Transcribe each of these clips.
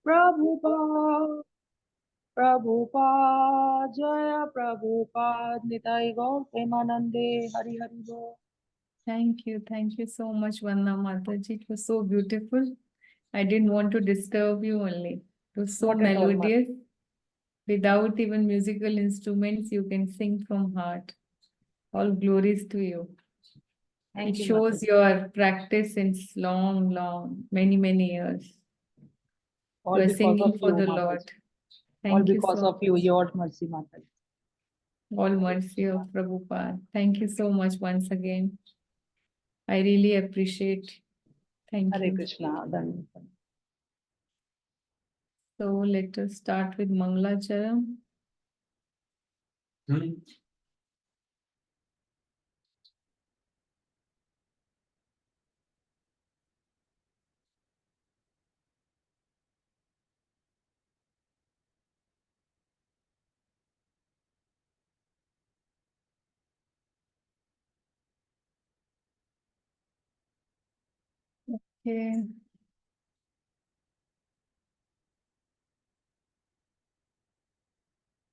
प्रभुपाद प्रभुपाद जय प्रभुपाद निताई गौर प्रेमानंदे हरि हरि बोल। Thank you so much, Vanna Mataji. It was so beautiful. I didn't want to disturb you only. It was so Not at all, Mata. melodious. Without even musical instruments, you can sing from heart. All glories to you. Thank It you, shows Mataji. your practice since many years. You All are because singing of for you, the Mataji. Lord. All Thank you because so of you, much. your mercy, Mataji. All mercy of Prabhupada. Thank you so much once again. I really appreciate. Thank Hare you. Krishna. Dhanwad. So let us start with Mangalacharam. Okay.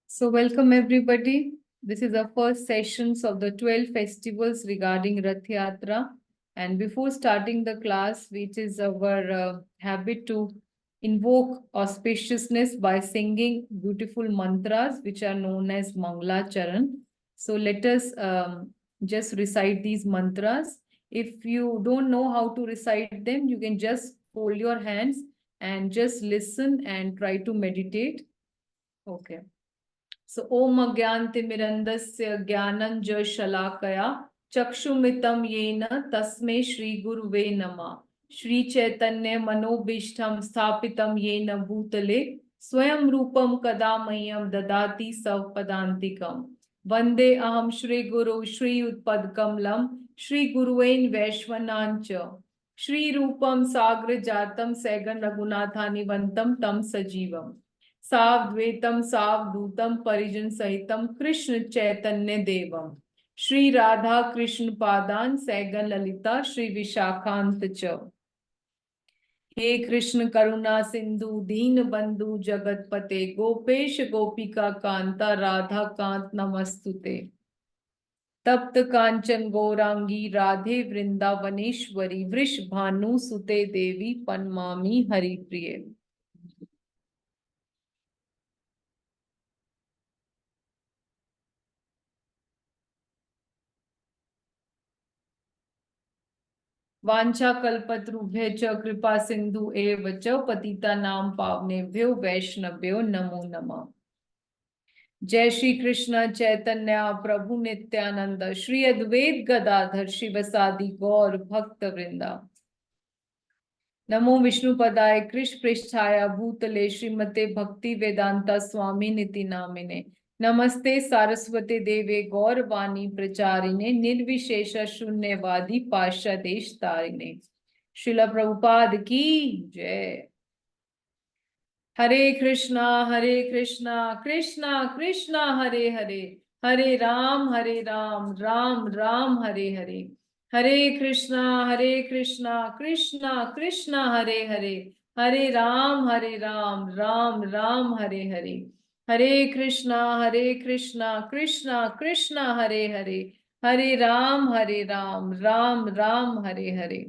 So welcome everybody. This is our first sessions of the 12 festivals regarding Rath Yatra. And before starting the class, which is our habit to invoke auspiciousness by singing beautiful mantras, which are known as Mangala Charan. So let us just recite these mantras. If you don't know how to recite them, you can just fold your hands and just listen and try to meditate. Okay. So Om Agyantimirandasya Gyananja Shalakaya Chakshumitam Yena Tasme Shri Guruve Nama Shri Chaitanya Manobishtam Sthapitam Yena Bhutale Swayam Rupam Kadamayam Dadati Savpadantikam Vande Aham Shri Guru Shri Utpadkamlam Shri Guruvain Vaishwanancha Shri Rupam Sagra Jatam Sagan Raghunathani Vantam Tam Sajivam सावद्वैतम सावधूतम परिजन सहितम कृष्ण चैतन्य देवम Shri Radha Krishna पादान Sagan Lalita Shri विशाखांत च हे कृष्ण करुणा सिंधु दीन बंधु जगतपते गोपेश गोपिका कांता राधा कांत नमस्तुते तप्त कांचन गौरांगी राधे वृंदावनेश्वरी वृषभानु सुते देवी पन्मामी हरिप्रिये। वांछा कल्पतरुभ्य च कृपा सिंधु एव च पतितानां पावनेभ्यो वैष्णव्यो नमो नमः। जय श्री कृष्ण चैतन्य प्रभु नित्यानंद श्री अद्वैत गदाधर शिवसादि गौर भक्त वृंदा। नमो विष्णुपदाय कृष्ण पृष्ठाय भूतले श्रीमते भक्ति वेदांता स्वामी निति नामिने नमस्ते सारस्वती देवे गौरवाणी प्रचारिणे निर्विशेष शून्यवादी पाश्चादेश तारिणे। श्रील प्रभुपाद की जय। हरे कृष्णा कृष्णा कृष्णा हरे हरे हरे राम राम राम हरे हरे। हरे कृष्णा कृष्णा कृष्णा हरे हरे हरे राम राम राम हरे हरे। हरे Krishna Krishna Krishna Hare Hare Hare Ram Ram Ram Hare Hare.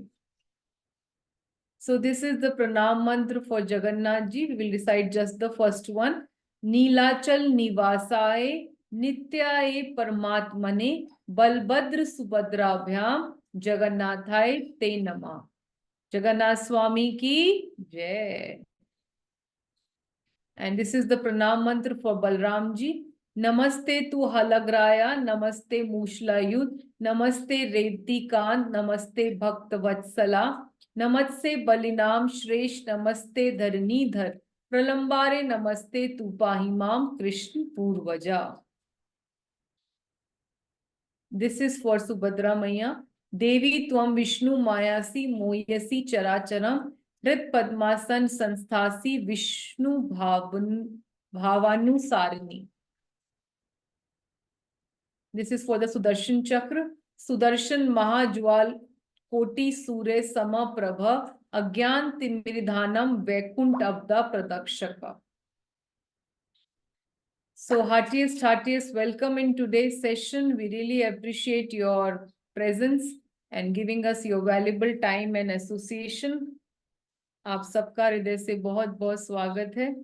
So this is the pranam mantra for Jagannath ji. We will recite just the first one. Neelachal Nivasaye Nityaye Paramatmane Balbhadra Subhadrabhyam Jagannathai Te Namah. Jagannath Swami ki Jai. And this is the pranam mantra for Balram ji. Namaste tu halagraya, namaste mushlayud, namaste revti kant, namaste bhakt vatsala, नमस्ते बलिनाम श्रेष्ठ नमस्ते धरणीधर प्रलंबारे नमस्ते तू पाहि माम कृष्ण पूर्वजा। This is for Subhadra मैया। देवी त्वं विष्णु मायासी मोयसी चराचरम हृत पद्मासन संस्थासी विष्णु भावानुसारिणी। This is for the Sudarshan Chakra. Sudarshan महाज्वाल कोटि सूर्य समप्रभ Agyan Timiridhanam Vaikunt Abda Pradakshaka. So heartiest welcome in today's session. We really appreciate your presence and giving us your valuable time and association. आप सबका हृदय से बहुत बहुत स्वागत है.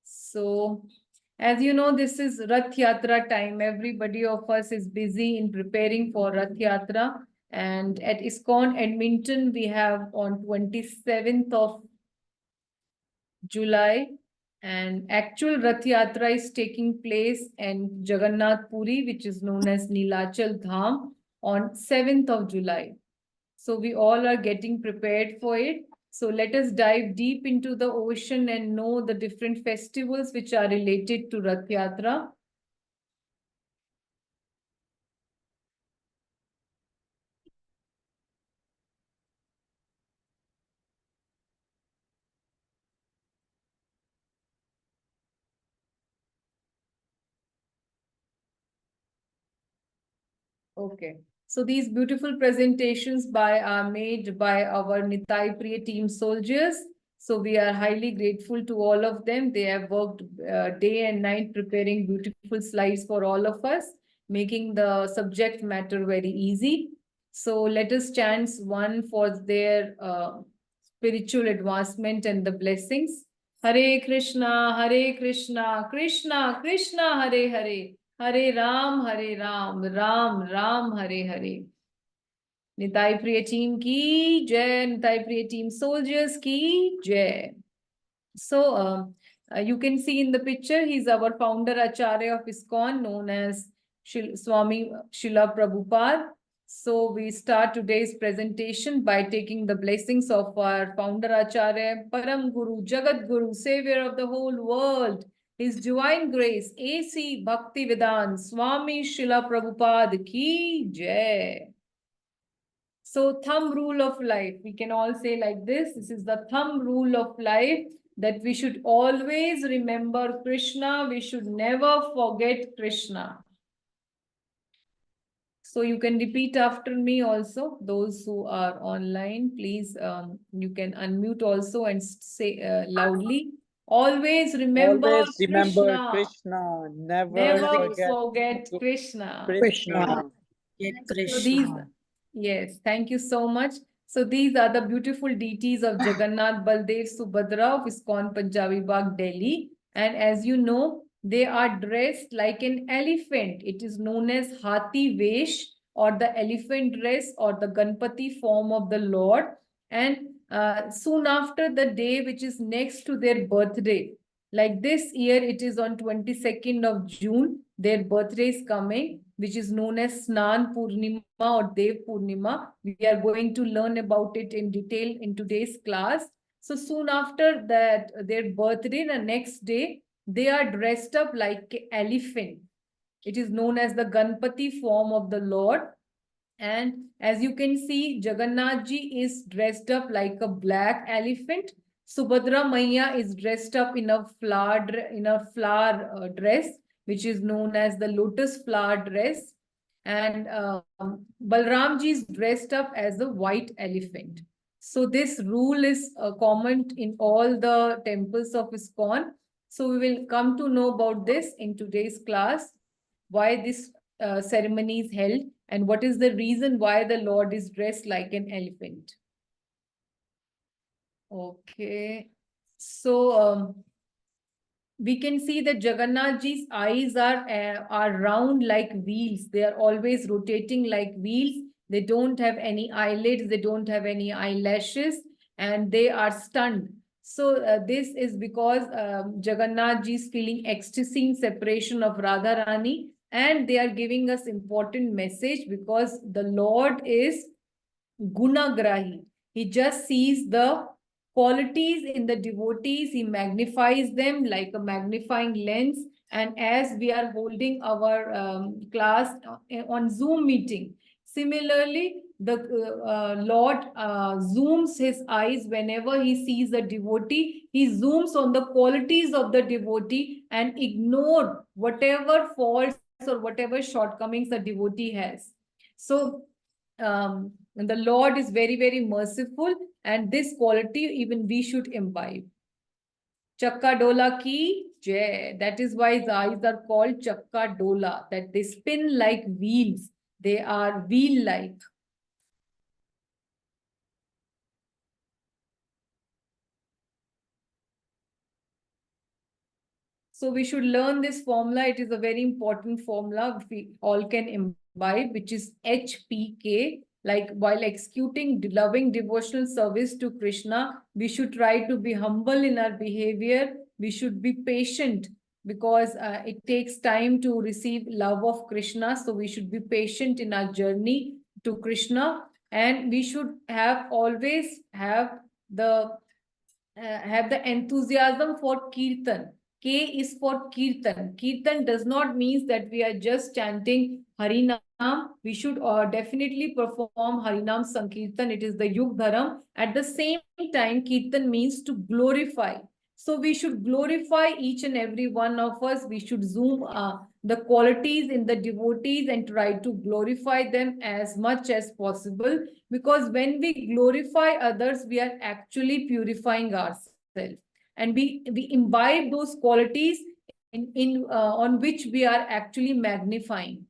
So, as you know, this is Rath Yatra time. Everybody of us is busy in preparing for Rath Yatra. And at ISKCON Edmonton, we have on 27th of July, and actual Rath Yatra is taking place in Jagannath Puri, which is known as Nilachal Dham, on 7th of July. So we all are getting prepared for it. So let us dive deep into the ocean and know the different festivals which are related to Rath Yatra. Okay. So these beautiful presentations are made by our Nitai Priya team soldiers. So we are highly grateful to all of them. They have worked day and night preparing beautiful slides for all of us, making the subject matter very easy. So let us chant one for their spiritual advancement and the blessings. Hare Krishna, Krishna Krishna, Hare Hare. Hare Ram, Ram Ram, Hare Hare. Nitai Priya team ki jai, Nitai Priya team soldiers ki jai. So, you can see in the picture, he's our founder Acharya of ISKCON, known as Swami Srila Prabhupada. So, we start today's presentation by taking the blessings of our founder Acharya, Param Guru, Jagat Guru, Savior of the whole world. His Divine Grace, A.C. Bhaktivedanta, Swami Srila Prabhupada ki jai. So thumb rule of life, we can all say like this. This is the thumb rule of life, that we should always remember Krishna. We should never forget Krishna. So you can repeat after me also. Those who are online, please, you can unmute also and say loudly. Always remember Krishna. Never forget Krishna. Krishna. So these, yes, thank you so much. So these are the beautiful deities of Jagannath, Baldev, Subhadra of ISKCON Punjabi Bagh, Delhi. And as you know, they are dressed like an elephant. It is known as Hathi Vesh, or the elephant dress, or the Ganpati form of the Lord. And soon after the day which is next to their birthday, like this year, it is on 22nd of June, their birthday is coming, which is known as Snan Purnima or Dev Purnima. We are going to learn about it in detail in today's class. So soon after that, their birthday, the next day, they are dressed up like an elephant. It is known as the Ganpati form of the Lord. And as you can see, Jagannath Ji is dressed up like a black elephant. Subhadra Maiya is dressed up in a flower dress, which is known as the lotus flower dress. And Balramji is dressed up as a white elephant. So this rule is common in all the temples of ISKCON. So we will come to know about this in today's class, why this ceremony is held and what is the reason why the Lord is dressed like an elephant. Okay. So we can see that Jagannath Ji's eyes are round like wheels. They are always rotating like wheels. They don't have any eyelids. They don't have any eyelashes, and they are stunned. So this is because Jagannath Ji is feeling ecstasy in separation of Radharani, and they are giving us important message because the Lord is Gunagrahi. He just sees the qualities in the devotees, he magnifies them like a magnifying lens. And as we are holding our class on Zoom meeting, similarly, the Lord zooms his eyes whenever he sees a devotee. He zooms on the qualities of the devotee and ignore whatever faults or whatever shortcomings the devotee has. So And the Lord is very, very merciful, and this quality even we should imbibe. Chakka Dola ki jai. That is why his eyes are called Chakka Dola, that they spin like wheels. They are wheel-like. So we should learn this formula. It is a very important formula we all can imbibe, which is HPK. Like while executing loving devotional service to Krishna, we should try to be humble in our behavior. We should be patient because it takes time to receive love of Krishna. So we should be patient in our journey to Krishna, and we should always have the enthusiasm for Kirtan. K is for Kirtan. Kirtan does not mean that we are just chanting Harinam. We should definitely perform Harinam Sankirtan. It is the Yug Dharam. At the same time, Kirtan means to glorify. So we should glorify each and every one of us. We should zoom the qualities in the devotees and try to glorify them as much as possible. Because when we glorify others, we are actually purifying ourselves. And we imbibe those qualities on which we are actually magnifying.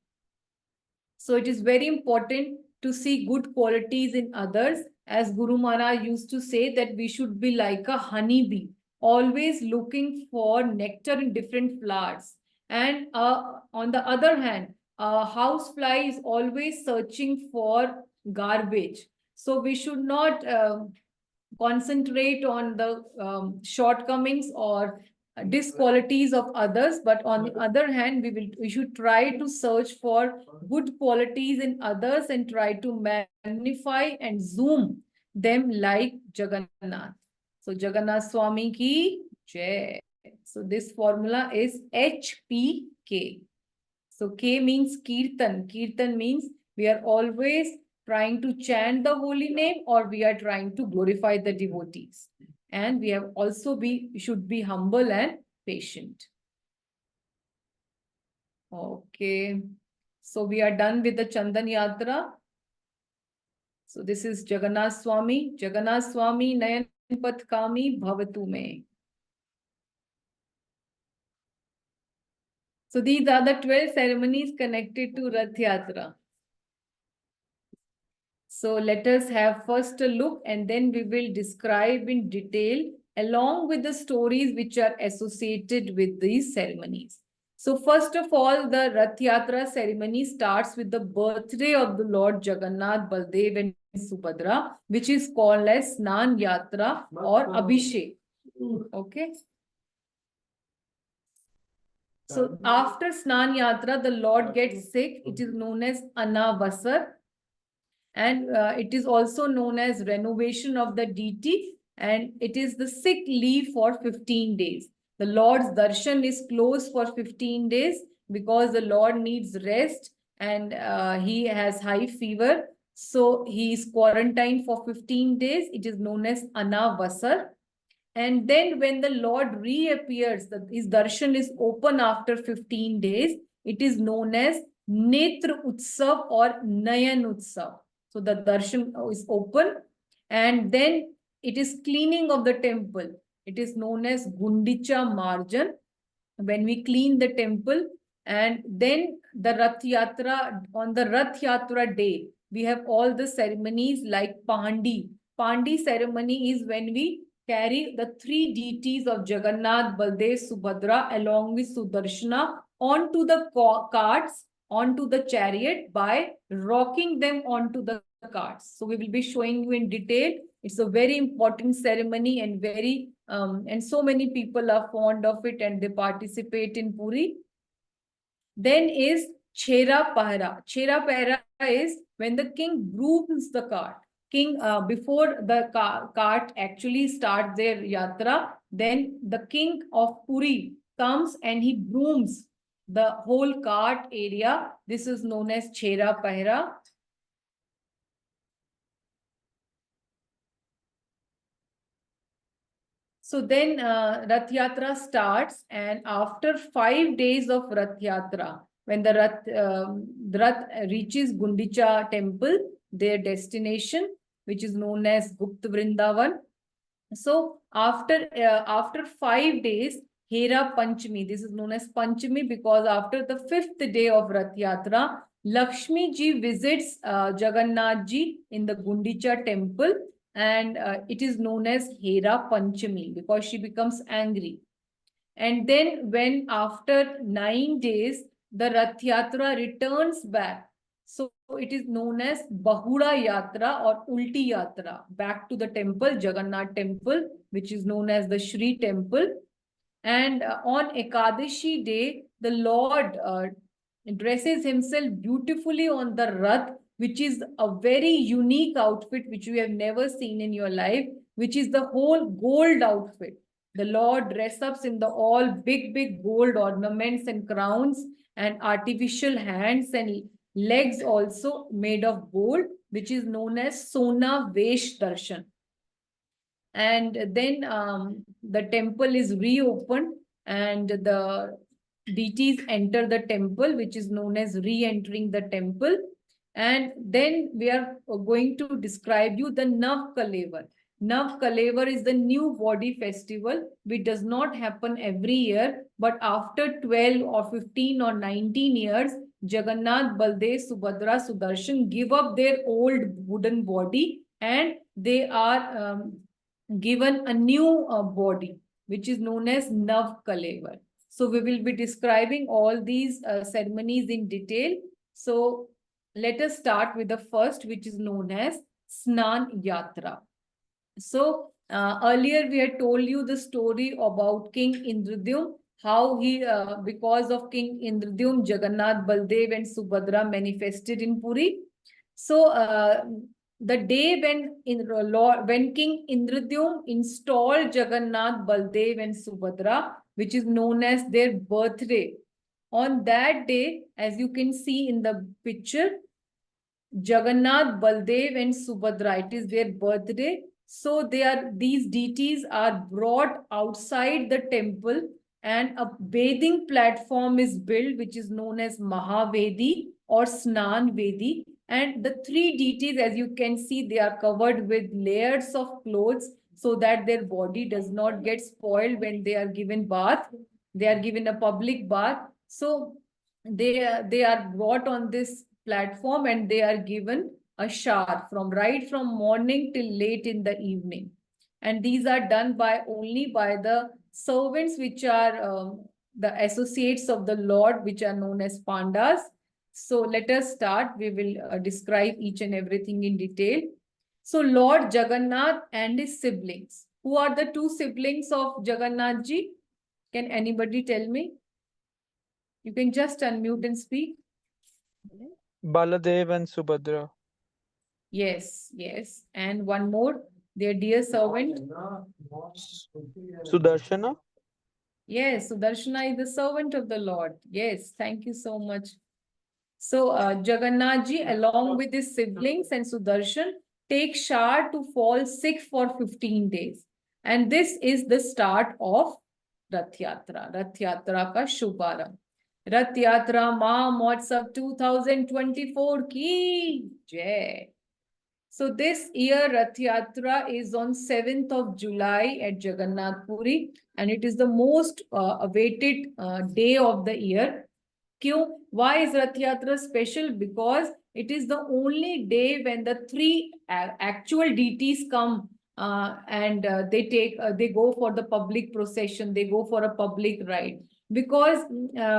So it is very important to see good qualities in others. As Guru Maharaj used to say that we should be like a honeybee, always looking for nectar in different flowers. And on the other hand, a housefly is always searching for garbage. So we should not concentrate on the shortcomings or disqualities of others, but on the other hand, we should try to search for good qualities in others and try to magnify and zoom them like Jagannath. So Jagannath Swami ki jai. So this formula is HPK. So K means Kirtan. Kirtan means we are always trying to chant the holy name, or we are trying to glorify the devotees. And we have also should be humble and patient. Okay. So we are done with the Chandan Yatra. So this is Jagannath Swami. Jagannath Swami Nayan Patkami Bhavatu Me. So these are the 12 ceremonies connected to Rath Yatra. So let us have first a look, and then we will describe in detail along with the stories which are associated with these ceremonies. So first of all, the Rath Yatra ceremony starts with the birthday of the Lord Jagannath, Baldev and Subhadra, which is called as Snan Yatra or Abhishek. Okay. So after Snan Yatra, the Lord gets sick. It is known as Anavasar. And it is also known as renovation of the deity. And it is the sick leave for 15 days. The Lord's darshan is closed for 15 days because the Lord needs rest and he has high fever. So he is quarantined for 15 days. It is known as Anavasar. And then when the Lord reappears, his darshan is open after 15 days. It is known as Netra Utsav or Nayan Utsav. So the darshan is open, and then it is cleaning of the temple. It is known as Gundicha Marjan. When we clean the temple, and then the Rath Yatra, on the Rath Yatra day, we have all the ceremonies like Pandi. Pandi ceremony is when we carry the three deities of Jagannath, Baldev, Subhadra along with Sudarshana onto the carts, onto the chariot by rocking them onto the carts. So we will be showing you in detail. It's a very important ceremony and very and so many people are fond of it and they participate in Puri. Then is Chhera Pahara. Chhera Pahara is when the king brooms the cart. King, before the cart actually starts their yatra, then the king of Puri comes and he brooms the whole cart area. This is known as Chhera Pahara. So then Rath Yatra starts, and after 5 days of Rath Yatra, when the Rath reaches Gundicha temple, their destination, which is known as Gupta Vrindavan. So after 5 days, Hera Panchami, this is known as Panchami because after the 5th day of Rath Yatra, Lakshmi ji visits Jagannath ji in the Gundicha temple, and it is known as Hera Panchami because she becomes angry. And then when after 9 days, the Rath Yatra returns back. So it is known as Bahura Yatra or Ulti Yatra, back to the temple, Jagannath temple, which is known as the Shri temple. And on Ekadashi day, the Lord dresses himself beautifully on the Rath, which is a very unique outfit which you have never seen in your life, which is the whole gold outfit. The Lord dress ups in the all big gold ornaments and crowns and artificial hands and legs also made of gold, which is known as Sona Vesh Darshan. And then the temple is reopened and the deities enter the temple, which is known as re-entering the temple. And then we are going to describe you the Nav Kalevar. Nav Kalevar is the new body festival, which does not happen every year, but after 12 or 15 or 19 years, Jagannath, Baldev, Subhadra, Sudarshan give up their old wooden body and they are given a new body, which is known as Nav Kalevar. So we will be describing all these ceremonies in detail. So let us start with the first, which is known as Snan Yatra. So earlier we had told you the story about King Indradyumna, how he, because of King Indradyumna, Jagannath, Baldev and Subhadra manifested in Puri. So the day when King Indradyumna installed Jagannath, Baldev and Subhadra, which is known as their birthday, on that day, as you can see in the picture, Jagannath, Baldev and Subhadra, it is their birthday. So these deities are brought outside the temple and a bathing platform is built, which is known as Mahavedi or Snan Vedi. And the three deities, as you can see, they are covered with layers of clothes so that their body does not get spoiled when they are given bath. They are given a public bath. So they are brought on this platform and they are given a shower right from morning till late in the evening. And these are done only by the servants, which are the associates of the Lord, which are known as Pandas. So let us start. We will describe each and everything in detail. So Lord Jagannath and his siblings. Who are the two siblings of Jagannath ji? Can anybody tell me? You can just unmute and speak. Baladev and Subhadra. Yes, yes. And one more, their dear servant. Sudarshana. Yes, Sudarshana is the servant of the Lord. Yes, thank you so much. So Jagannath ji, along with his siblings and Sudarshan, take shower to fall sick for 15 days. And this is the start of Rath Yatra. Rath Yatra ka Shubharam. Rath Yatra Mahotsav 2024 ki Jai. So this year Rath Yatra is on 7th of July at Jagannath Puri, and it is the most awaited day of the year. Why is Rath Yatra special? Because it is the only day when the three actual deities come and they go for the public procession, they go for a public ride. Because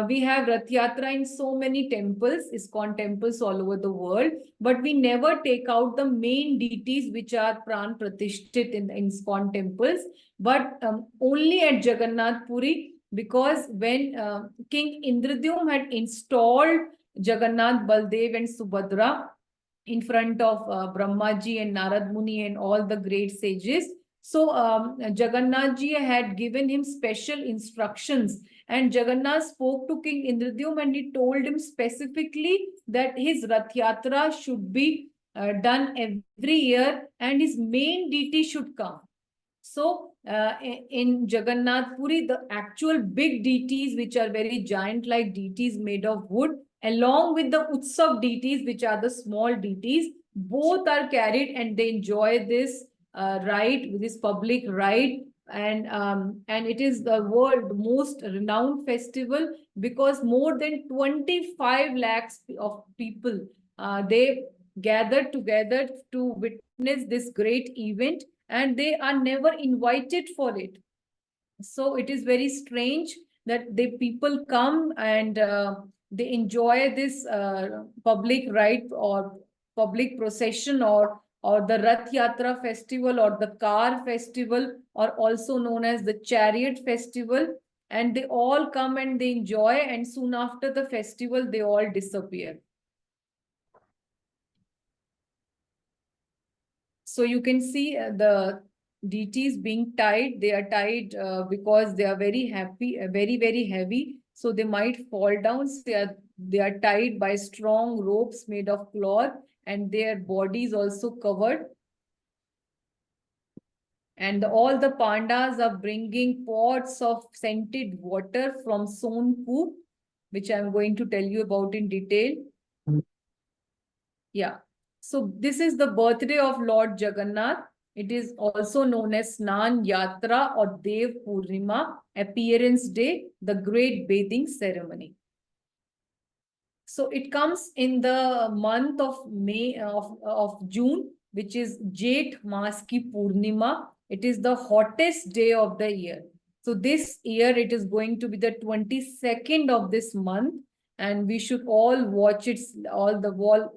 we have Rath Yatra in so many temples, ISKCON temples all over the world, but we never take out the main deities which are Pran Pratishthit in the ISKCON temples, but only at Jagannath Puri. Because when King Indradyumna had installed Jagannath, Baldev and Subhadra in front of Brahmaji and Narad Muni and all the great sages, so Jagannath ji had given him special instructions, and Jagannath spoke to King Indradyumna and he told him specifically that his Rath Yatra should be done every year and his main deity should come. So in Jagannath Puri, the actual big deities, which are very giant-like deities made of wood, along with the Utsav deities, which are the small deities, both are carried and they enjoy this ride, this public ride. And it is the world most renowned festival because more than 25 lakhs of people they gather together to witness this great event, and they are never invited for it. So it is very strange that the people come and they enjoy this public ride or public procession, or the Rath Yatra festival or the car festival, or also known as the chariot festival. And they all come and they enjoy, and soon after the festival, they all disappear. So you can see the deities being tied. They are tied because they are very happy, very, very heavy. So they might fall down. So they are tied by strong ropes made of cloth, and their bodies also covered. And all the pandas are bringing pots of scented water from Sonpur, which I'm going to tell you about in detail. Yeah. So this is the birthday of Lord Jagannath. It is also known as Snan Yatra or Dev Purnima, appearance day, the great bathing ceremony. So it comes in the month of May of June, which is Jeth Mas Ki Purnima. It is the hottest day of the year. So this year it is going to be the 22nd of this month, and we should all watch it. All the wall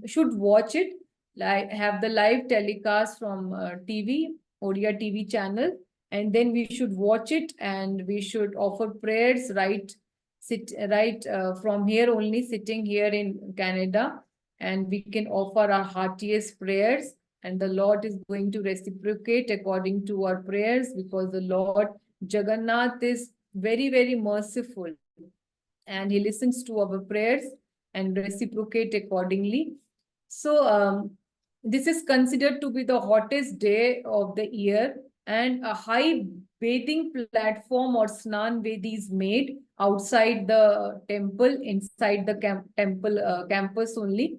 should watch it. Like have the live telecast from TV, Odia TV channel, and then we should watch it, and we should offer prayers right from here only, sitting here in Canada, and we can offer our heartiest prayers, and the Lord is going to reciprocate according to our prayers, because the Lord Jagannath is very, very merciful, and he listens to our prayers and reciprocate accordingly. So this is considered to be the hottest day of the year, and a high bathing platform or Snan Vedi is made outside the temple, inside the temple campus only.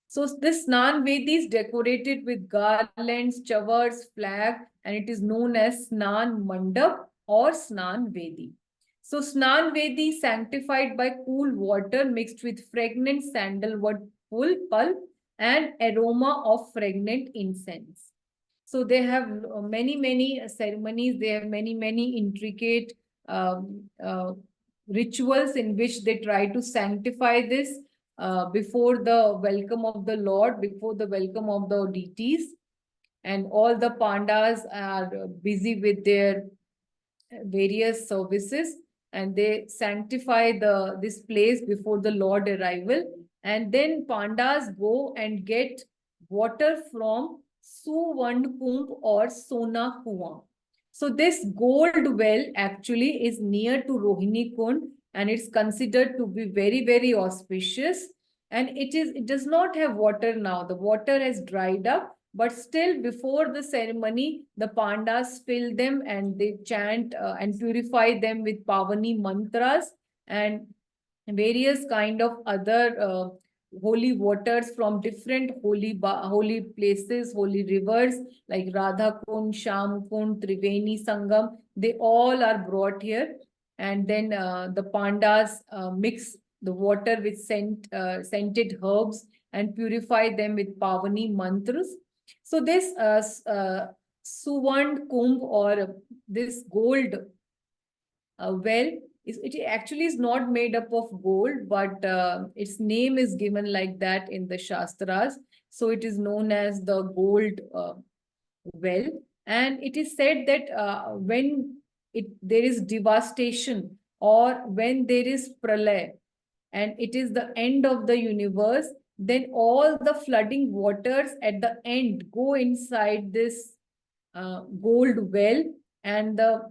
So this Snan Vedi is decorated with garlands, chavars, flag, and it is known as Snan Mandap or Snan Vedi. So Snan Vedi sanctified by cool water mixed with fragrant sandalwood pulp and aroma of fragrant incense. So they have many, many ceremonies. They have many, many intricate rituals in which they try to sanctify this before the welcome of the Lord, before the welcome of the deities. And all the pandas are busy with their various services, and they sanctify this place before the Lord arrival. And then pandas go and get water from Suvarn Kumbh or Sona Kuan. So this gold well actually is near to Rohini Kund, and it's considered to be very, very auspicious. And it does not have water now. The water has dried up, but still before the ceremony, the pandas fill them and they chant and purify them with Pavani mantras and various kind of other holy waters from different holy places, holy rivers like Radha Kund, Sham Kund, Triveni Sangam. They all are brought here, and then the pandas mix the water with scented herbs and purify them with Pavani mantras. So this Suvarn Kumbh or this gold well, it actually is not made up of gold, but its name is given like that in the Shastras. So it is known as the gold well. And it is said that when there is devastation or when there is pralay and it is the end of the universe, then all the flooding waters at the end go inside this gold well, and the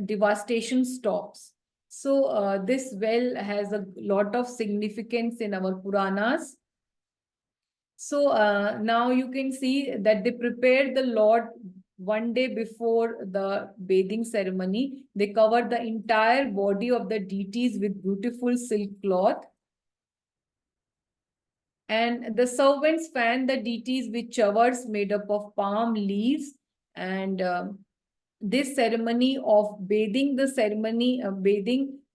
devastation stops. So this well has a lot of significance in our Puranas. So now you can see that they prepare the Lord one day before the bathing ceremony. They cover the entire body of the deities with beautiful silk cloth. And the servants fan the deities with chavars made up of palm leaves. And this ceremony of bathing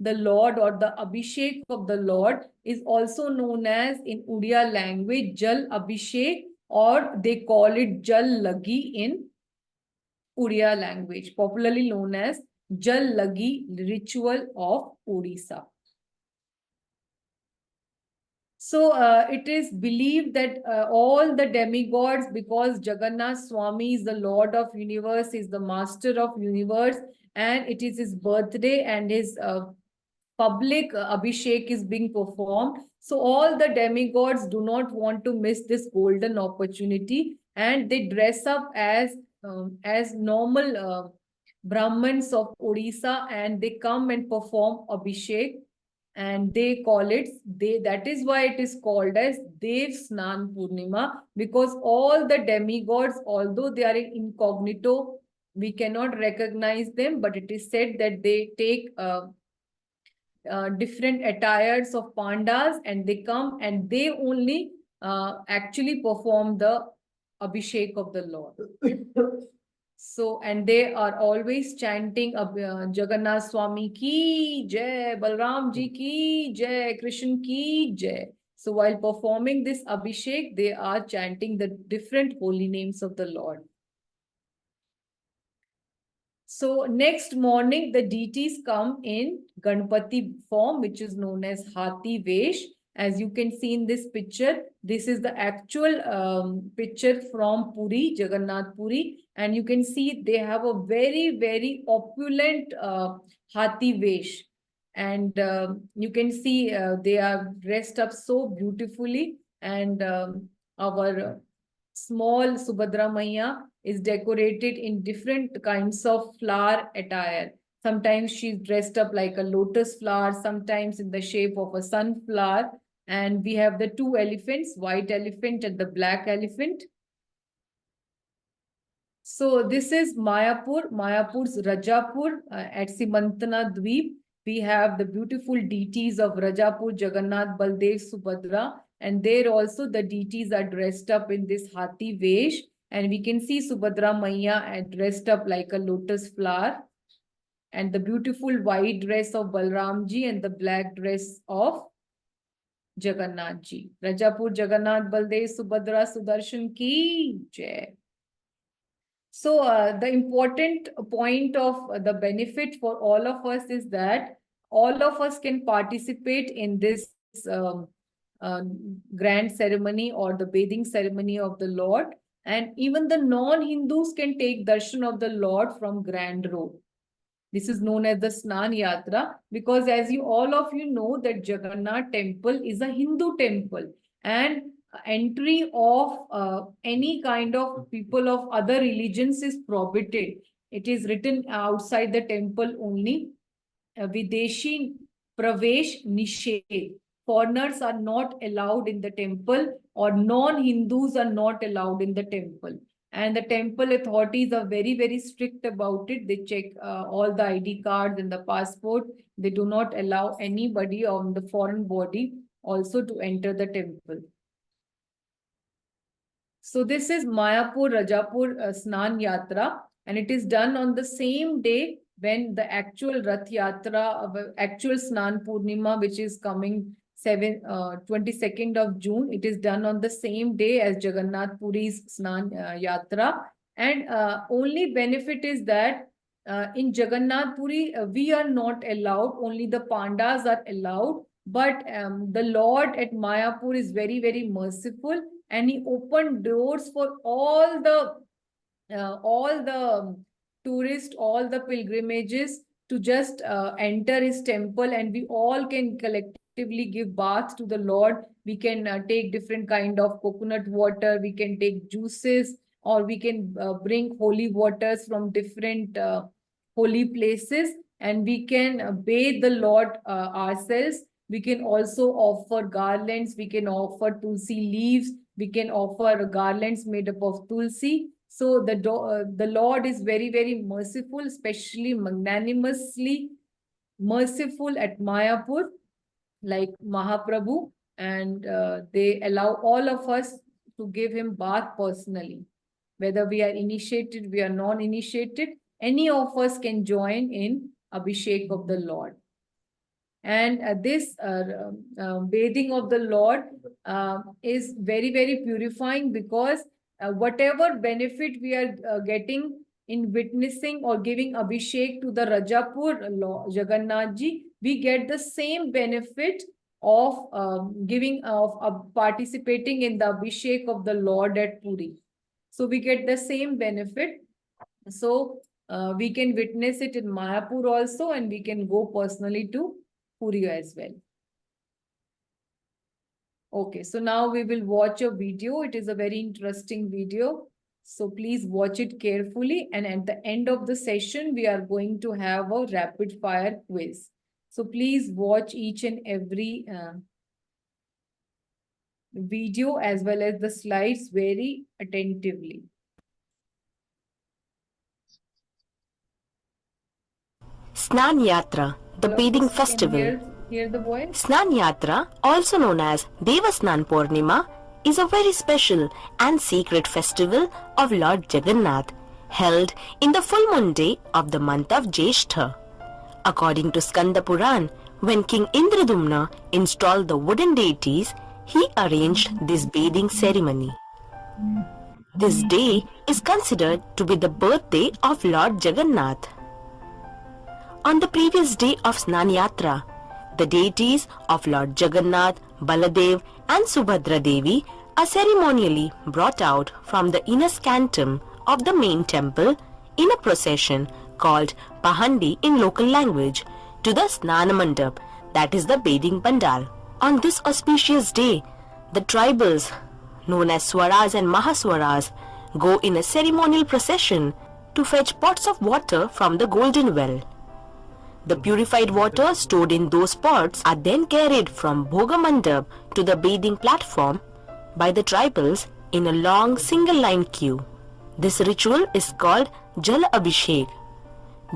the Lord, or the Abhishek of the Lord, is also known as, in Odia language, Jal Abhishek, or they call it Jal Lagi in Odia language, popularly known as Jal Lagi ritual of Odisha. So it is believed that all the demigods, because Jagannath Swami is the Lord of Universe, is the Master of Universe, and it is his birthday, and his public Abhishek is being performed. So all the demigods do not want to miss this golden opportunity, and they dress up as normal Brahmins of Odisha, and they come and perform Abhishek. And they call it, that is why it is called as Dev Snan Purnima, because all the demigods, although they are incognito, we cannot recognize them, but it is said that they take different attires of pandas, and they come and they only actually perform the Abhishek of the Lord. So, and they are always chanting Jagannath Swami ki jai, Balram ji ki jai, Krishna ki jai. So while performing this Abhishek, they are chanting the different holy names of the Lord. So next morning, the deities come in Ganpati form, which is known as Hathi Vesh. As you can see in this picture, this is the actual picture from Puri, Jagannath Puri. And you can see they have a very, very opulent Hathi Vesh. And you can see they are dressed up so beautifully. And our small Subhadra Maiya is decorated in different kinds of flower attire. Sometimes she's dressed up like a lotus flower, sometimes in the shape of a sunflower. And we have the two elephants, white elephant and the black elephant. So this is Mayapur, Mayapur's Rajapur at Simantana Dweep. We have the beautiful deities of Rajapur, Jagannath, Baldev, Subhadra. And there also the deities are dressed up in this Hathi Vesh. And we can see Subhadra Maiya dressed up like a lotus flower. And the beautiful white dress of Balramji and the black dress of Jagannath ji. Rajapur, Jagannath, Baldev, Subhadra, Sudarshan ki jai. So the important point of the benefit for all of us is that all of us can participate in this grand ceremony or the bathing ceremony of the Lord. And even the non-Hindus can take darshan of the Lord from Grand Road. This is known as the Snan Yatra, because as you all of you know that Jagannath temple is a Hindu temple, and entry of any kind of people of other religions is prohibited. It is written outside the temple only. Videshi Pravesh Nishedh. Foreigners are not allowed in the temple, or non-Hindus are not allowed in the temple. And the temple authorities are very, very strict about it. They check all the ID cards and the passport. They do not allow anybody on the foreign body also to enter the temple. So this is Mayapur Rajapur Snan Yatra, and it is done on the same day when the actual Rath Yatra, actual Snan Purnima, which is coming 22nd of June. It is done on the same day as Jagannath Puri's Snan Yatra. And only benefit is that in Jagannath Puri, we are not allowed, only the Pandas are allowed. But the Lord at Mayapur is very, very merciful, and he opened doors for all the tourists, all the pilgrimages to just enter his temple, and we all can collectively give bath to the Lord. We can take different kind of coconut water, we can take juices, or we can bring holy waters from different holy places, and we can bathe the Lord ourselves. We can also offer garlands, we can offer tulsi leaves, we can offer garlands made up of tulsi. So the Lord is very, very merciful, especially magnanimously merciful at Mayapur, like Mahaprabhu. and they allow all of us to give him bath personally. Whether we are initiated, we are non-initiated, any of us can join in Abhishek of the Lord. And this bathing of the Lord is very, very purifying, because whatever benefit we are getting in witnessing or giving Abhishek to the Rajapur Jagannath Ji, we get the same benefit of participating in the Abhishek of the Lord at Puri. So we get the same benefit. So we can witness it in Mayapur also, and we can go personally to Puri as well. Okay, so now we will watch a video. It is a very interesting video. So please watch it carefully. And at the end of the session, we are going to have a rapid fire quiz. So please watch each and every video as well as the slides very attentively. Snan Yatra, the All of bathing us can festival. Hear the voice? Snan Yatra, also known as Devasnan Purnima, is a very special and sacred festival of Lord Jagannath, held in the full moon day of the month of Jeshtha. According to Skanda Puran, when King Indradumna installed the wooden deities, he arranged this bathing ceremony. This day is considered to be the birthday of Lord Jagannath. On the previous day of Snan Yatra, the deities of Lord Jagannath, Baladev and Subhadra Devi are ceremonially brought out from the inner scantum of the main temple in a procession called Pahandi in local language to the Snana Mandap, that is the bathing pandal. On this auspicious day, the tribals known as Swaras and Mahaswaras go in a ceremonial procession to fetch pots of water from the golden well. The purified water stored in those pots are then carried from Bhogamandap to the bathing platform by the tribals in a long single line queue. This ritual is called Jala Abhishek.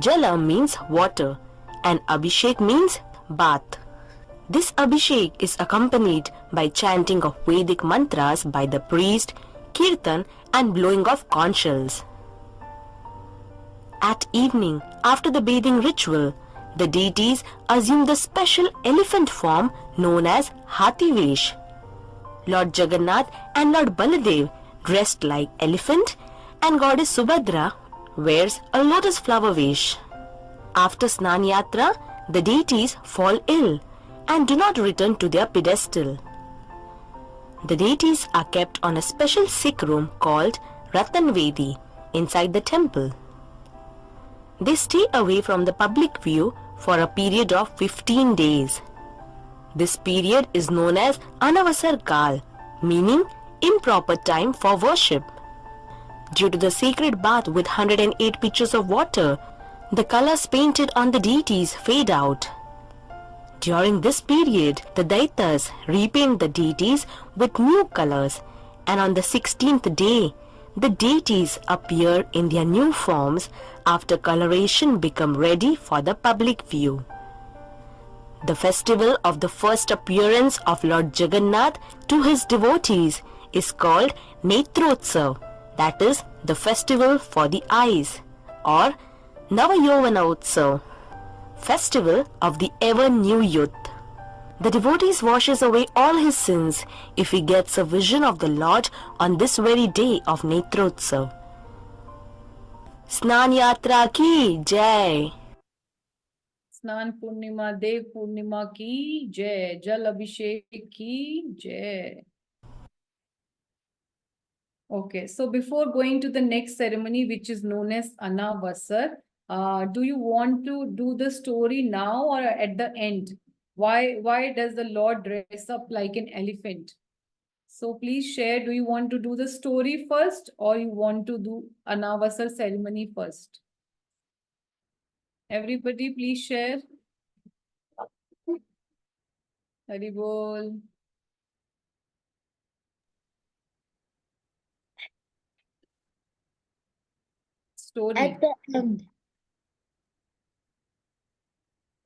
Jala means water and Abhishek means bath. This Abhishek is accompanied by chanting of Vedic mantras by the priest, kirtan and blowing of conch shells. At evening, after the bathing ritual, the deities assume the special elephant form known as Hathi Vesh. Lord Jagannath and Lord Baladev dressed like elephant, and goddess Subhadra wears a lotus flower vesh. After Snan Yatra, the deities fall ill and do not return to their pedestal. The deities are kept on a special sick room called Ratan Vedi inside the temple. They stay away from the public view for a period of 15 days. This period is known as Anavasar Kal, meaning improper time for worship. Due to the sacred bath with 108 pitchers of water, the colors painted on the deities fade out. During this period, the Daitas repaint the deities with new colors, and on the 16th day, the deities appear in their new forms after coloration become ready for the public view. The festival of the first appearance of Lord Jagannath to his devotees is called Netrotsav, that is the festival for the eyes, or Navayovanotsav, festival of the ever new youth. The devotees washes away all his sins if he gets a vision of the Lord on this very day of Netrotsav. Snan Yatra ki Jai. Snan Purnima, Dev Purnima ki Jai, Jal Abhishek ki Jai. Okay, so before going to the next ceremony, which is known as Anavasar, do you want to do the story now or at the end? Why does the Lord dress up like an elephant? So please share, do you want to do the story first or you want to do Anavasar ceremony first? Everybody please share. Hari Bol. Story. At the end.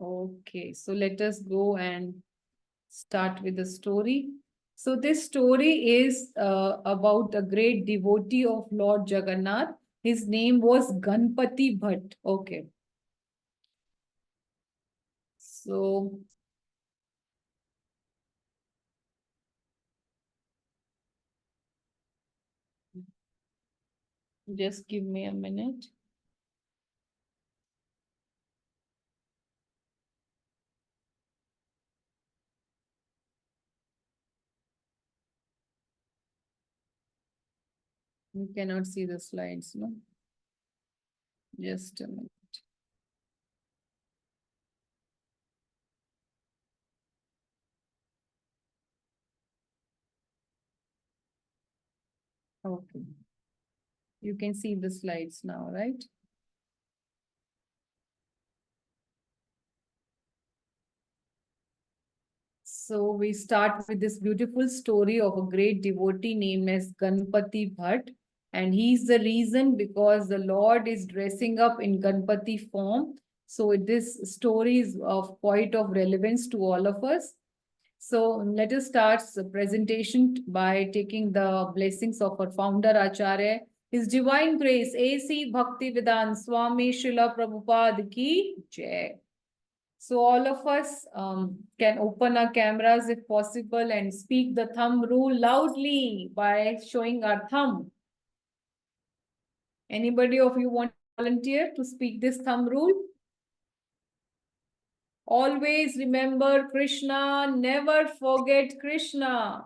Okay, so let us go and start with the story. So this story is about a great devotee of Lord Jagannath. His name was Ganpati Bhatt. Okay. So just give me a minute. You cannot see the slides, no? Just a minute. Okay. You can see the slides now, right? So we start with this beautiful story of a great devotee named as Ganpati Bhatt. And he's the reason because the Lord is dressing up in Ganpati form. So this story is of quite of relevance to all of us. So let us start the presentation by taking the blessings of our founder Acharya. His Divine Grace, A.C. Bhaktivedanta Swami Srila Prabhupada ki Jai. So all of us can open our cameras if possible and speak the thumb rule loudly by showing our thumb. Anybody of you want to volunteer to speak this thumb rule? Always remember Krishna, never forget Krishna.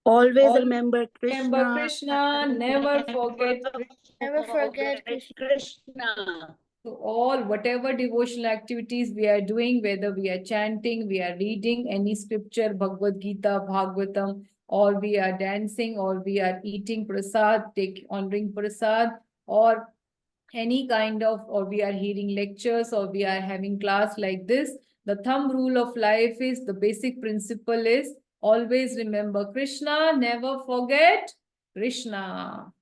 Always remember Krishna. Remember Krishna, never forget Krishna. Never forget Krishna. So all, whatever devotional activities we are doing, whether we are chanting, we are reading any scripture, Bhagavad Gita, Bhagavatam, or we are dancing, or we are eating prasad, honoring prasad, or any kind of, or we are hearing lectures, or we are having class like this, the thumb rule of life is, the basic principle is, always remember Krishna, never forget Krishna.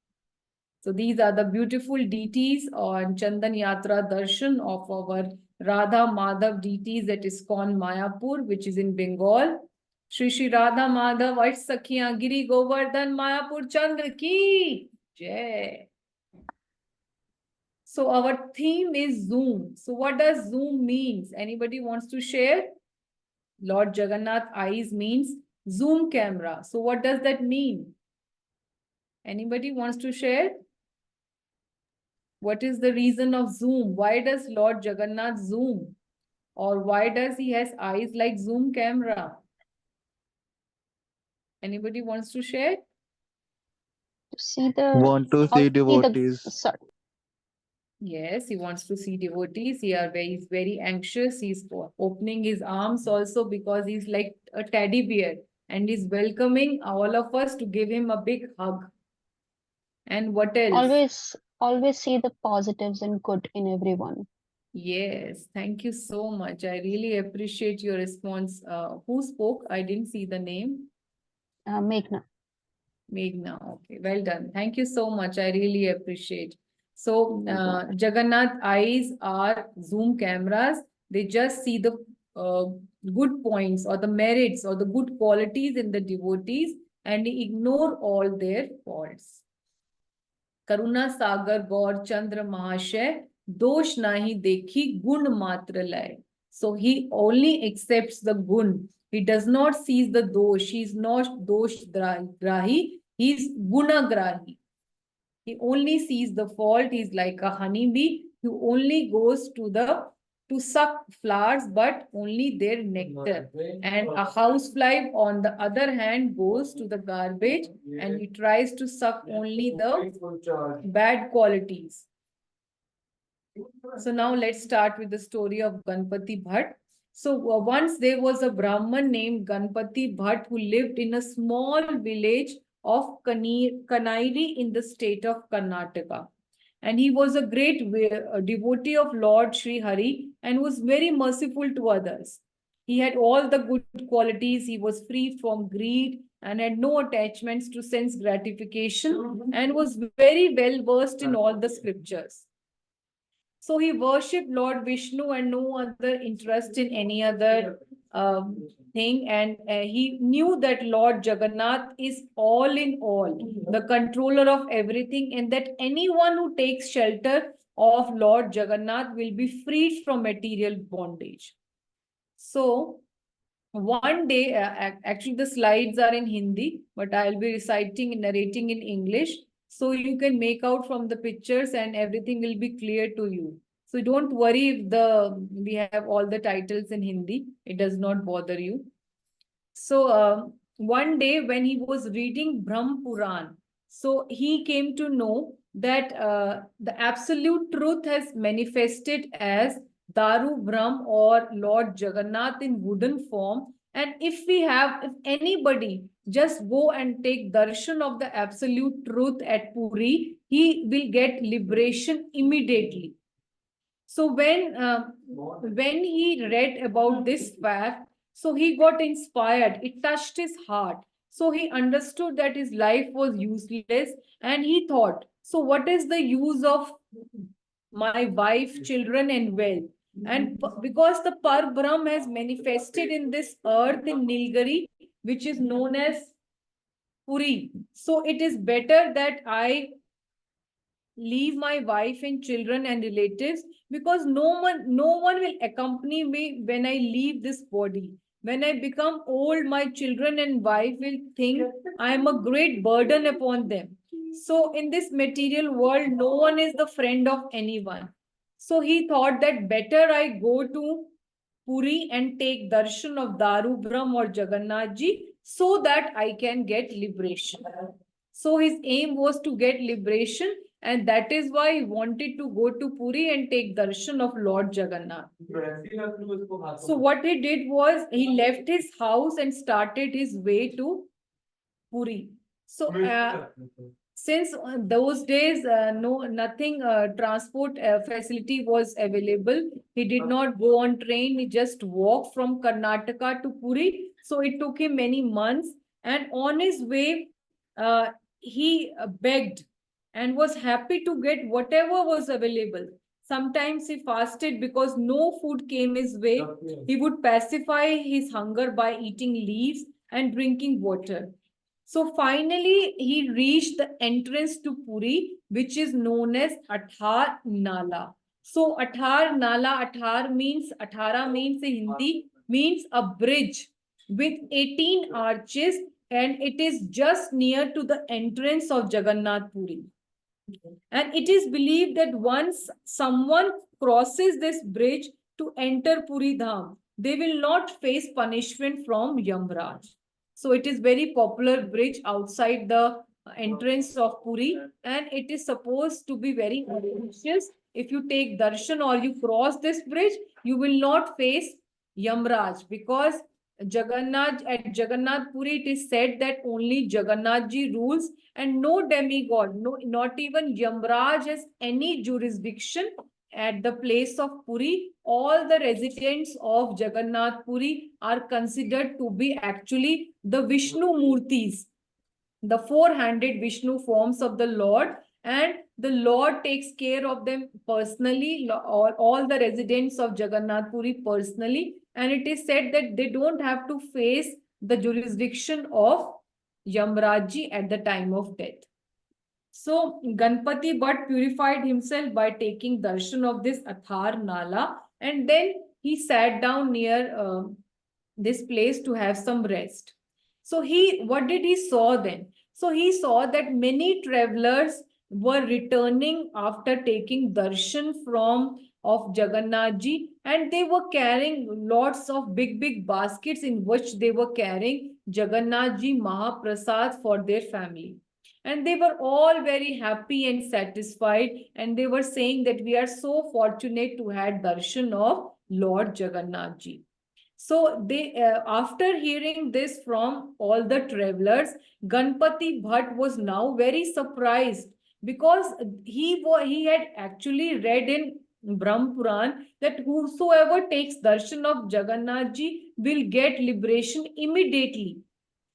So these are the beautiful deities on Chandan Yatra Darshan of our Radha Madhav deities at ISKCON Mayapur, which is in Bengal. Shri Shri Radha Madhav Vash Sakhiyan Giri Govardhan Mayapur Chandra ki Jai. So our theme is Zoom. So what does Zoom means? Anybody wants to share? Lord Jagannath eyes means zoom camera. So what does that mean? Anybody wants to share? What is the reason of zoom? Why does Lord Jagannath zoom? Or why does he has eyes like zoom camera? Anybody wants to share? See the Want to see devotees. sorry. Yes, he wants to see devotees. He's very anxious. He's opening his arms also because he's like a teddy bear and he's welcoming all of us to give him a big hug. And what else? Always see the positives and good in everyone. Yes, thank you so much. I really appreciate your response. Who spoke? I didn't see the name. Meghna. Meghna, okay, well done. Thank you so much. I really appreciate. So Jagannath eyes are zoom cameras. They just see the good points or the merits or the good qualities in the devotees and ignore all their faults. Karuna Sagar Gaur Chandra Mahashay Dosh nahi dekhi gun matra lay. So he only accepts the gun. He does not see the dosh. He is not dosh grahi. He is guna grahi. He only sees the fault. He is like a honeybee who only goes to suck flowers, but only their nectar. And a housefly, on the other hand, goes to the garbage and he tries to suck only the bad qualities. So now let's start with the story of Ganpati Bhatt. So once there was a Brahman named Ganpati Bhatt who lived in a small village of Kanairi in the state of Karnataka. And he was a great devotee of Lord Sri Hari and was very merciful to others. He had all the good qualities. He was free from greed and had no attachments to sense gratification and was very well versed in all the scriptures. So he worshipped Lord Vishnu and no other interest in any other thing, and he knew that Lord Jagannath is all in all, the controller of everything, and that anyone who takes shelter of Lord Jagannath will be freed from material bondage. So one day, actually the slides are in Hindi, but I'll be reciting and narrating in English. So you can make out from the pictures and everything will be clear to you. So don't worry if we have all the titles in Hindi, it does not bother you. So one day when he was reading Brahm Puran, so he came to know that the absolute truth has manifested as Daru Brahm or Lord Jagannath in wooden form. And if anybody just go and take darshan of the absolute truth at Puri, he will get liberation immediately. So when he read about this fact, so he got inspired. It touched his heart. So he understood that his life was useless, and he thought, so what is the use of my wife, children, and wealth? And because the Parbrahm has manifested in this earth in Nilgiri, which is known as Puri, so it is better that I leave my wife and children and relatives, because no one will accompany me when I leave this body. When I become old, my children and wife will think I am a great burden upon them. So in this material world, no one is the friend of anyone. So he thought that better I go to Puri and take darshan of Daru Brahm or Jagannath Ji, so that I can get liberation. So his aim was to get liberation, and that is why he wanted to go to Puri and take darshan of Lord Jagannath. So what he did was he left his house and started his way to Puri. So since those days nothing transport facility was available, he did not go on train. He just walked from Karnataka to Puri. So it took him many months, and on his way he begged and was happy to get whatever was available. Sometimes he fasted because no food came his way. He would pacify his hunger by eating leaves and drinking water. So finally, he reached the entrance to Puri, which is known as Athar Nala. So Athar Nala, Athara means in Hindi, means a bridge with 18 arches, and it is just near to the entrance of Jagannath Puri. And it is believed that once someone crosses this bridge to enter Puri Dham, they will not face punishment from Yamraj. So it is very popular bridge outside the entrance of Puri, and it is supposed to be very auspicious. If you take darshan or you cross this bridge, you will not face Yamraj, because at Jagannath Puri, it is said that only Jagannath Ji rules, and no demigod, not even Yamraj has any jurisdiction at the place of Puri. All the residents of Jagannath Puri are considered to be actually the Vishnu Murtis, the four-handed Vishnu forms of the Lord, and the Lord takes care of them personally, all the residents of Jagannath Puri personally, and it is said that they don't have to face the jurisdiction of Yamraji at the time of death. So Ganpati Bhatt purified himself by taking darshan of this Athar Nala, and then he sat down near this place to have some rest. So what did he saw then? So he saw that many travelers were returning after taking darshan of Jagannath Ji, and they were carrying lots of big baskets in which they were carrying Jagannath Ji Mahaprasad for their family. And they were all very happy and satisfied, and they were saying that we are so fortunate to have darshan of Lord Jagannath Ji. So they, after hearing this from all the travelers, Ganpati Bhatt was now very surprised, because he had actually read in Brahm Puran that whosoever takes darshan of Jagannath Ji will get liberation immediately.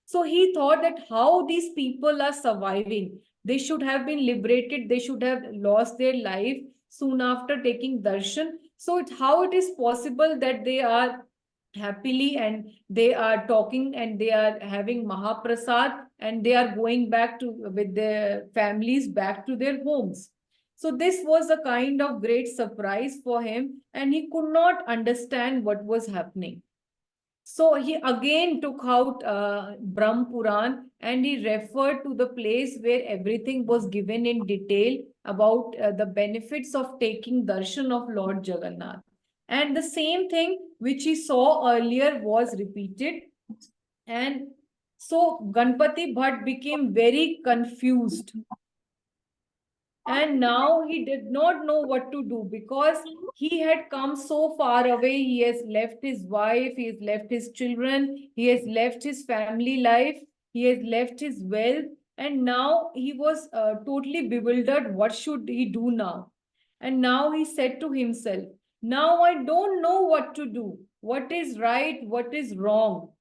So he thought that how these people are surviving. They should have been liberated. They should have lost their life soon after taking darshan. So how it is possible that they are happily, and they are talking and they are having Mahaprasad, and they are going back to with their families back to their homes. So this was a kind of great surprise for him, and he could not understand what was happening. So he again took out Brahm Puran, and he referred to the place where everything was given in detail about the benefits of taking darshan of Lord Jagannath. And the same thing which he saw earlier was repeated. And so Ganpati Bhatt became very confused. And now he did not know what to do, because he had come so far away. He has left his wife, he has left his children, he has left his family life, he has left his wealth, and now he was totally bewildered. What should he do now? And now he said to himself, now I don't know what to do. What is right? What is wrong?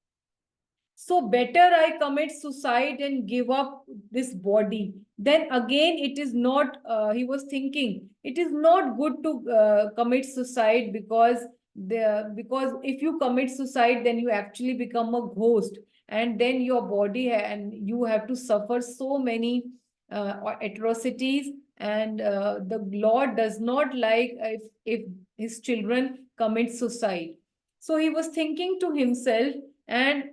So better I commit suicide and give up this body. Then again, it is not, he was thinking, it is not good to commit suicide, because if you commit suicide, then you actually become a ghost, and then your body and you have to suffer so many atrocities, and the Lord does not like if his children commit suicide. So he was thinking to himself, and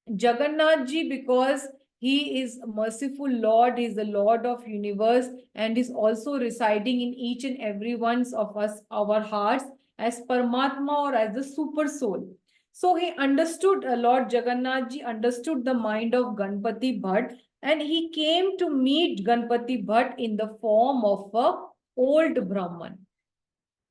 Jagannath ji, because he is a merciful Lord, he is the Lord of universe, and is also residing in each and every one of us, our hearts, as Paramatma or as the super soul. So he understood, Lord Jagannath ji understood the mind of Ganpati Bhatt, and he came to meet Ganpati Bhatt in the form of a old Brahman.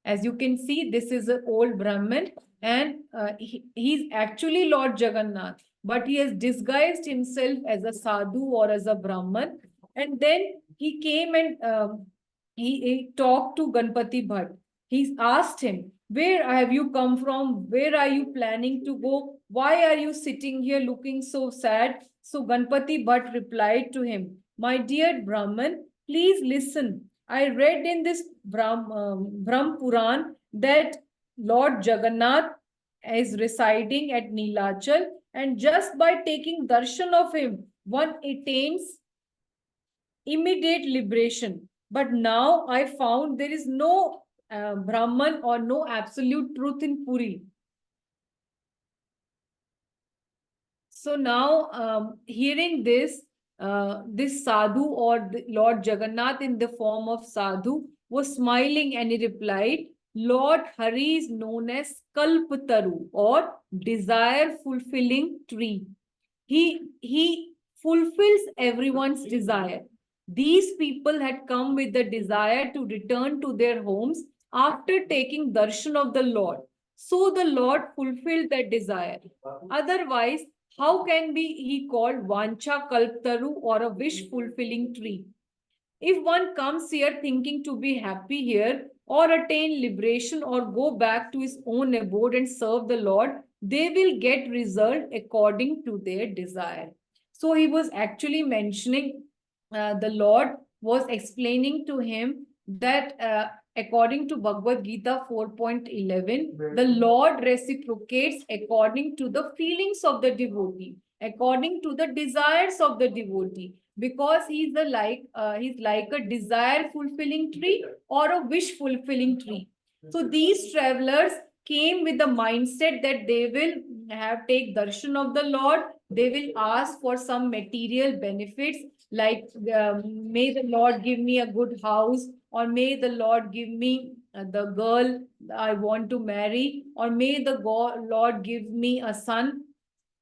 As you can see, this is an old Brahman, and he's actually Lord Jagannath, but he has disguised himself as a sadhu or as a Brahman. And then he came and he talked to Ganpati Bhatt. He asked him, where have you come from? Where are you planning to go? Why are you sitting here looking so sad? So Ganpati Bhatt replied to him, my dear Brahman, please listen. I read in this Brahm Puran that Lord Jagannath is residing at Nilachal, and just by taking darshan of him, one attains immediate liberation. But now I found there is no Brahman or no absolute truth in Puri. So now, hearing this, this sadhu or Lord Jagannath in the form of sadhu was smiling, and he replied, Lord Hari is known as Kalpataru, or desire fulfilling tree. He fulfills everyone's desire. These people had come with the desire to return to their homes after taking darshan of the Lord. So the Lord fulfilled that desire. Otherwise, how can be he called Vancha Kalptaru, or a wish fulfilling tree? If one comes here thinking to be happy here, or attain liberation, or go back to his own abode and serve the Lord, they will get result according to their desire. So he was actually mentioning, the Lord was explaining to him that according to Bhagavad Gita 4.11, the Lord reciprocates according to the feelings of the devotee, according to the desires of the devotee, because he's like a desire fulfilling tree or a wish fulfilling tree. So these travelers came with the mindset that they will take darshan of the Lord. They will ask for some material benefits, like may the Lord give me a good house, or may the Lord give me the girl I want to marry, or may the Lord give me a son.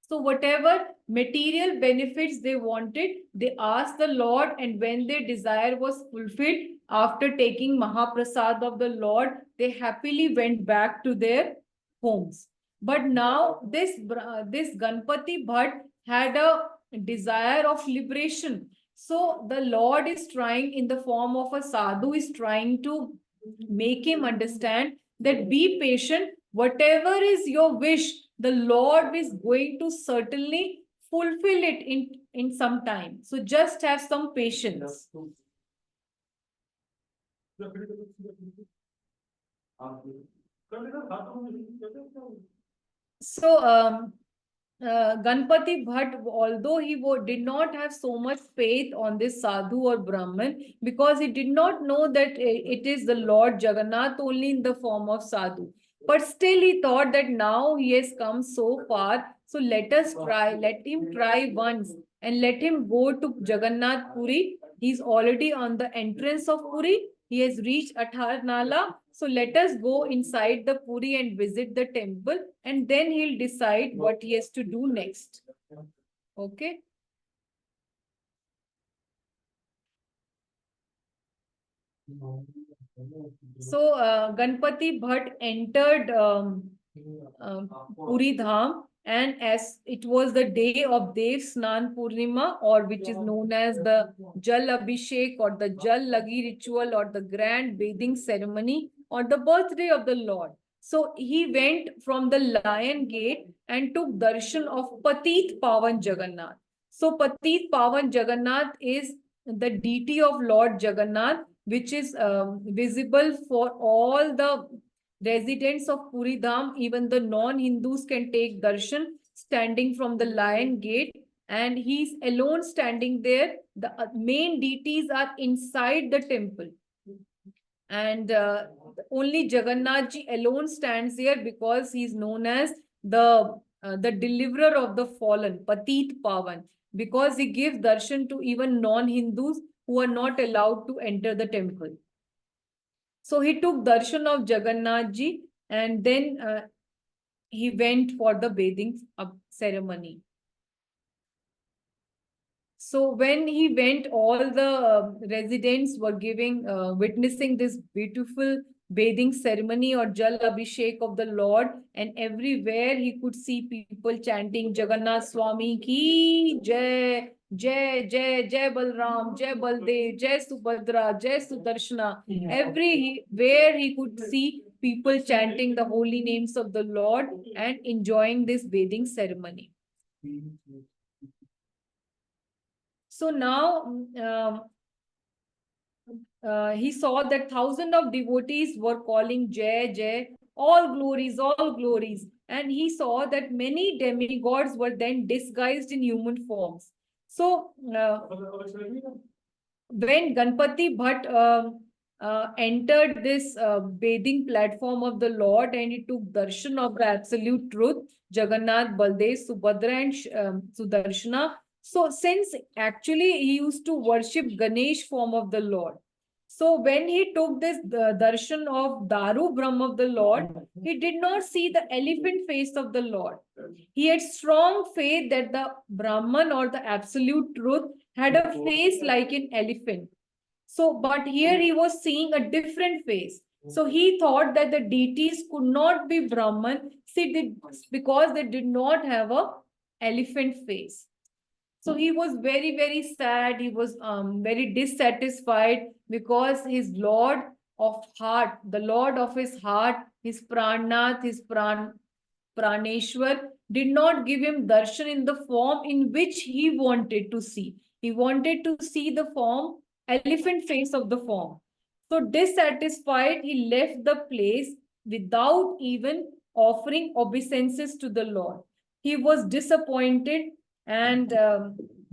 So whatever material benefits they wanted, they asked the Lord, and when their desire was fulfilled, after taking Mahaprasad of the Lord, they happily went back to their homes. But now this Ganpati Bhatt had a desire of liberation. So the Lord is trying, in the form of a sadhu, is trying to make him understand that be patient. Whatever is your wish, the Lord is going to certainly fulfill it in some time. So just have some patience. Ganpati Bhatt, although he did not have so much faith on this sadhu or Brahman, because he did not know that it is the Lord Jagannath only in the form of sadhu. But still he thought that now he has come so far, so let him try once and let him go to Jagannath Puri. He's already on the entrance of Puri. He has reached Atharnala. So let us go inside the Puri and visit the temple, and then he'll decide what he has to do next. Okay. So Ganpati Bhatt entered Puri Dham, and as it was the day of Dev Snan Purnima, or which is known as the Jal Abhishek or the Jal Lagi ritual or the grand bathing ceremony or the birthday of the Lord. So he went from the Lion Gate and took darshan of Patit Pavan Jagannath. So Patit Pavan Jagannath is the deity of Lord Jagannath, which is visible for all the residents of Puri Dham. Even the non-Hindus can take darshan standing from the Lion Gate, and he's alone standing there. The main deities are inside the temple, and only Jagannath ji alone stands here because he's known as the deliverer of the fallen, Patit Pavan, because he gives darshan to even non-Hindus who are not allowed to enter the temple. So he took darshan of Jagannath ji, and then he went for the bathing ceremony. So when he went, all the residents were witnessing this beautiful bathing ceremony or Jal Abhishek of the Lord, and everywhere he could see people chanting Jagannath Swami ki Jai, Jai, Jai, Jai Balram, Jai Baldev, Jai Subhadra, Jai Sudarshana. Everywhere he could see people chanting the holy names of the Lord and enjoying this bathing ceremony. So now he saw that thousands of devotees were calling Jai, Jai, all glories, all glories. And he saw that many demigods were then disguised in human forms. So when Ganpati Bhatt entered this bathing platform of the Lord, and he took darshan of the absolute truth, Jagannath, Baldev, Subhadra and Sudarshana. So since actually he used to worship Ganesh form of the Lord. So when he took this darshan of Daru Brahma of the Lord, he did not see the elephant face of the Lord. He had strong faith that the Brahman or the absolute truth had a face like an elephant. So, but here he was seeing a different face. So he thought that the deities could not be Brahman because they did not have a elephant face. So he was very, very sad. He was very dissatisfied because his Lord of heart, the Lord of his heart, his Pranath, his Praneshwar, did not give him darshan in the form in which he wanted to see. He wanted to see the form, elephant face of the form. So dissatisfied, he left the place without even offering obeisances to the Lord. He was disappointed, and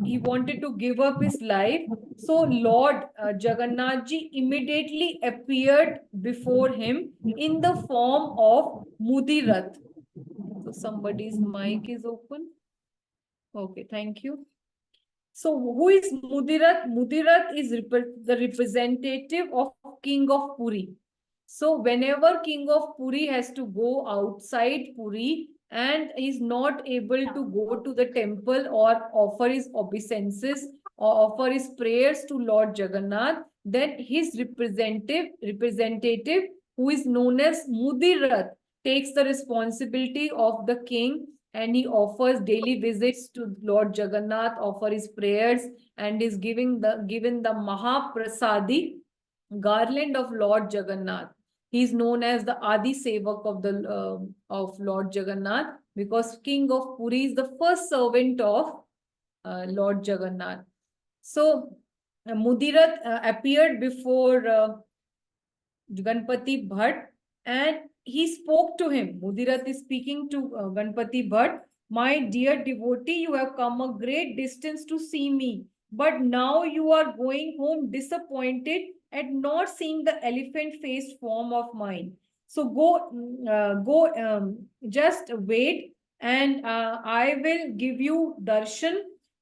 he wanted to give up his life. So Lord Jagannath ji immediately appeared before him in the form of Mudirath. So somebody's mic is open. Okay, thank you. So who is Mudirath? Mudirath is the representative of King of Puri. So whenever King of Puri has to go outside Puri and is not able to go to the temple or offer his obeisances or offer his prayers to Lord Jagannath, then his representative, who is known as Mudirath, takes the responsibility of the king, and he offers daily visits to Lord Jagannath, offers his prayers, and is given the Mahaprasadi garland of Lord Jagannath. He is known as the Adi Sevak of Lord Jagannath, because King of Puri is the first servant of Lord Jagannath. So Mudirath appeared before Ganpati Bhatt, and he spoke to him. Mudirat is speaking to Ganpati Bhatt. My dear devotee, you have come a great distance to see me, but now you are going home disappointed at not seeing the elephant-faced form of mine. So go, just wait, and I will give you darshan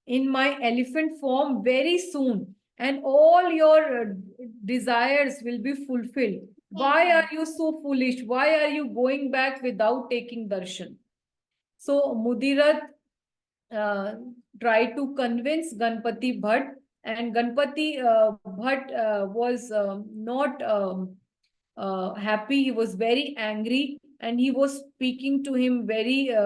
in my elephant form very soon, and all your desires will be fulfilled. Why are you so foolish? Why are you going back without taking darshan? So Mudirat tried to convince Ganpati Bhatt, and Ganpati Bhatt was not happy. He was very angry, and he was speaking to him very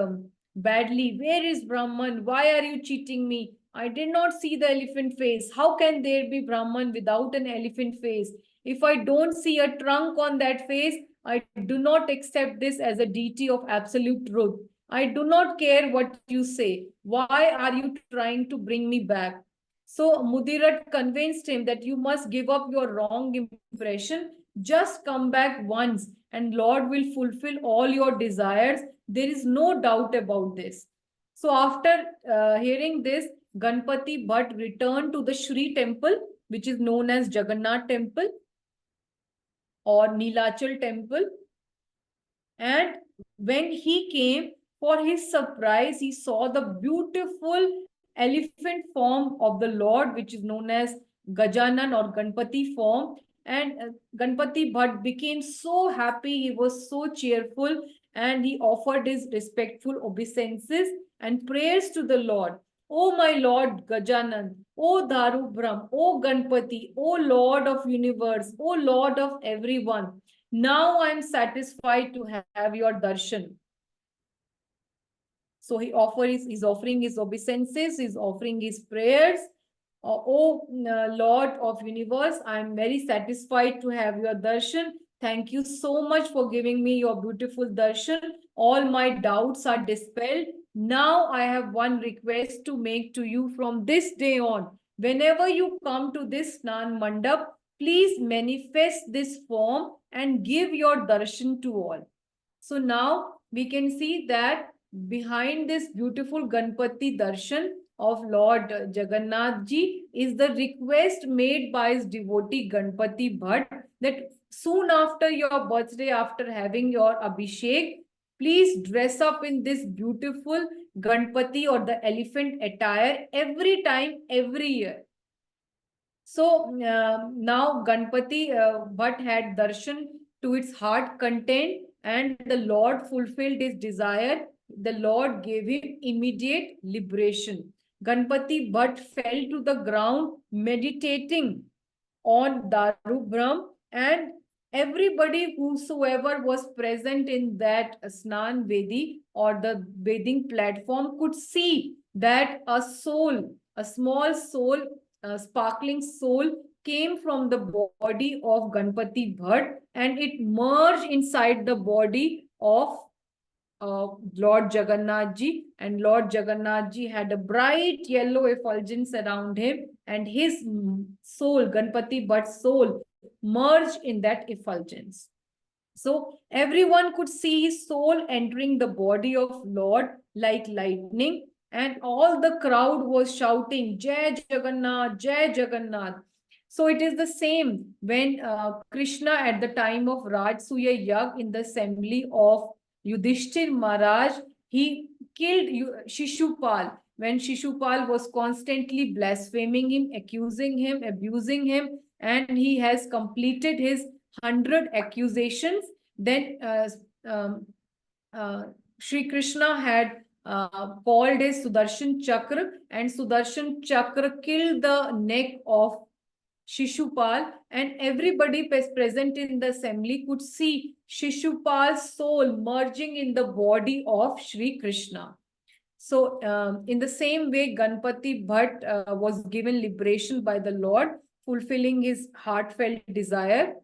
badly. Where is Brahman? Why are you cheating me? I did not see the elephant face. How can there be Brahman without an elephant face? If I don't see a trunk on that face, I do not accept this as a deity of absolute truth. I do not care what you say. Why are you trying to bring me back? So Mudirat convinced him that you must give up your wrong impression. Just come back once and Lord will fulfill all your desires. There is no doubt about this. So after hearing this, Ganpati Bhatt returned to the Shri temple, which is known as Jagannath temple or Nilachal temple. And when he came, for his surprise, he saw the beautiful elephant form of the Lord, which is known as Gajanan or Ganpati form. And Ganpati Bhatt became so happy, he was so cheerful, and he offered his respectful obeisances and prayers to the Lord. O my Lord Gajanan, O Daru Brahm, O Ganpati, O Lord of universe, O Lord of everyone, now I am satisfied to have your darshan. So he's offering his obeisances, he's offering his prayers. O Lord of universe, I am very satisfied to have your darshan. Thank you so much for giving me your beautiful darshan. All my doubts are dispelled. Now I have one request to make to you from this day on. Whenever you come to this Snan Mandap, please manifest this form and give your darshan to all. So now we can see that behind this beautiful Ganpati darshan of Lord Jagannath Ji is the request made by his devotee Ganpati Bhatt that soon after your birthday, after having your Abhishek, please dress up in this beautiful Ganpati or the elephant attire every time, every year. So now Ganpati Bhatt had darshan to its heart content, and the Lord fulfilled his desire. The Lord gave him immediate liberation. Ganpati Bhatt fell to the ground meditating on Daru Brahm, and everybody whosoever was present in that Snan Vedi or the bathing platform could see that a soul, a small soul, a sparkling soul came from the body of Ganpati Bhatt, and it merged inside the body of Lord Jagannath Ji, and Lord Jagannath Ji had a bright yellow effulgence around him, and his soul, Ganpati Bhatt's soul, merged in that effulgence. So everyone could see his soul entering the body of Lord like lightning, and all the crowd was shouting, Jai Jagannath, Jai Jagannath. So it is the same when Krishna at the time of Rajsuya Yag in the assembly of Yudhishthir Maharaj, he killed Shishupal when Shishupal was constantly blaspheming him, accusing him, abusing him, and he has completed his 100 accusations. Then Shri Krishna had called his Sudarshan Chakra, and Sudarshan Chakra killed the neck of Shishupal, and everybody present in the assembly could see Shishupal's soul merging in the body of Shri Krishna. So in the same way, Ganpati Bhatt was given liberation by the Lord, fulfilling his heartfelt desire.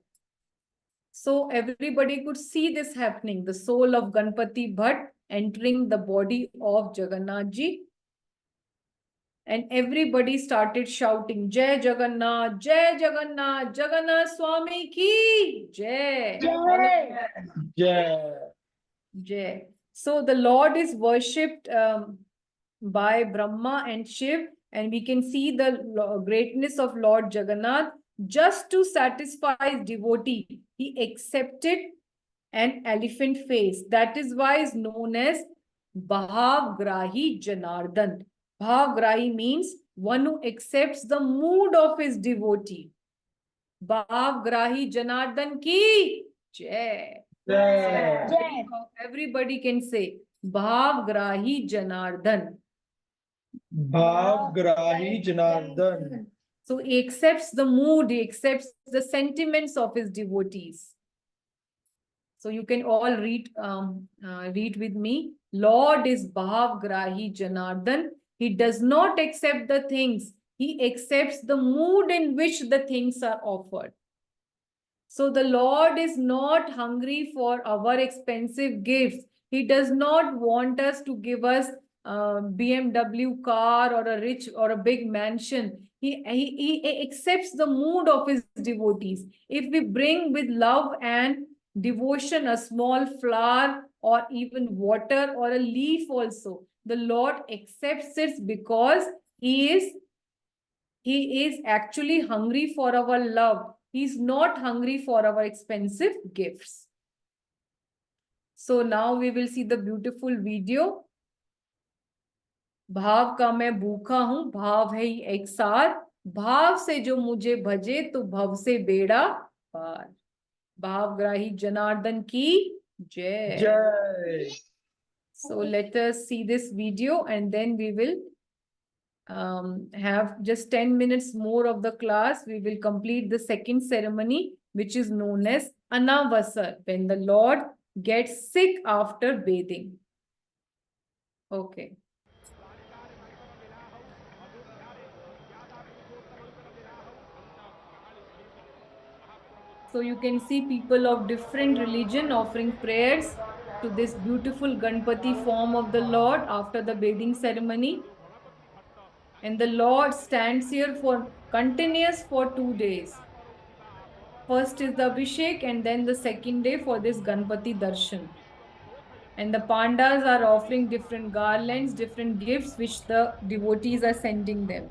So everybody could see this happening, the soul of Ganpati Bhatt entering the body of Jagannath Ji. And everybody started shouting, Jai Jagannath, Jagannath Swami ki Jai. Jai. Jai. So the Lord is worshipped by Brahma and Shiv, and we can see the greatness of Lord Jagannath. Just to satisfy his devotee, he accepted an elephant face. That is why is known as Bhavgrahi Janardhan. Bhavgrahi means one who accepts the mood of his devotee. Bhavgrahi Janardhan ki Jai. Jai. Everybody can say Bhavgrahi Janardhan. Bhavgrahi Janardhan. So he accepts the mood, he accepts the sentiments of his devotees. So you can all read with me. Lord is Bhavgrahi Janardhan. He does not accept the things. He accepts the mood in which the things are offered. So the Lord is not hungry for our expensive gifts. He does not want us to give us BMW car or a rich or a big mansion. He accepts the mood of his devotees. If we bring with love and devotion a small flower or even water or a leaf also, the Lord accepts it because he is actually hungry for our love. He's not hungry for our expensive gifts. So now we will see the beautiful video. भाव का मैं भूखा हूं, भाव है एक सार, भाव से जो मुझे भजे तो भव से बेड़ा पार. भावग्राही जनार्दन की जय. Jai. So let us see this video and then we will have just 10 minutes more of the class. We will complete the second ceremony, which is known as Anavasar, when the Lord gets sick after bathing. Okay. So you can see people of different religion offering prayers to this beautiful Ganpati form of the Lord after the bathing ceremony. And the Lord stands here for continuous for 2 days. First is the Abhishek and then the second day for this Ganpati Darshan. And the Pandas are offering different garlands, different gifts which the devotees are sending them.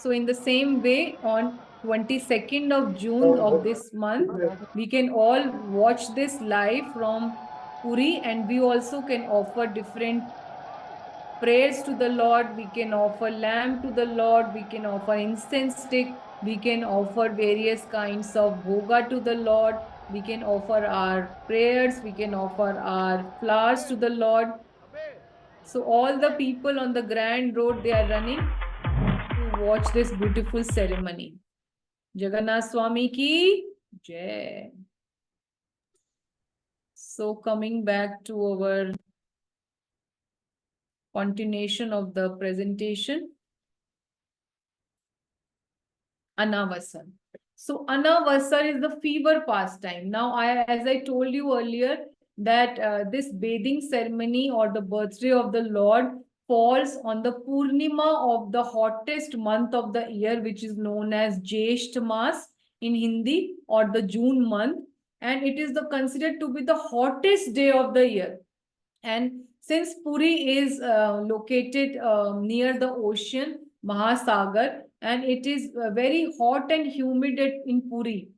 So in the same way, on 22nd of June of this month, we can all watch this live from Puri, and we also can offer different prayers to the Lord. We can offer lamb to the Lord. We can offer incense stick. We can offer various kinds of bhoga to the Lord. We can offer our prayers. We can offer our flowers to the Lord. So all the people on the Grand Road, they are running to watch this beautiful ceremony. Jagannath Swami ki Jai. So coming back to our continuation of the presentation. Anavasar. So Anavasar is the fever pastime. Now, as I told you earlier, that this bathing ceremony or the birthday of the Lord falls on the Purnima of the hottest month of the year, which is known as Jyeshtha Mas in Hindi, or the June month. And it is considered to be the hottest day of the year. And since Puri is located near the ocean, Mahasagar, and it is very hot and humid in Puri.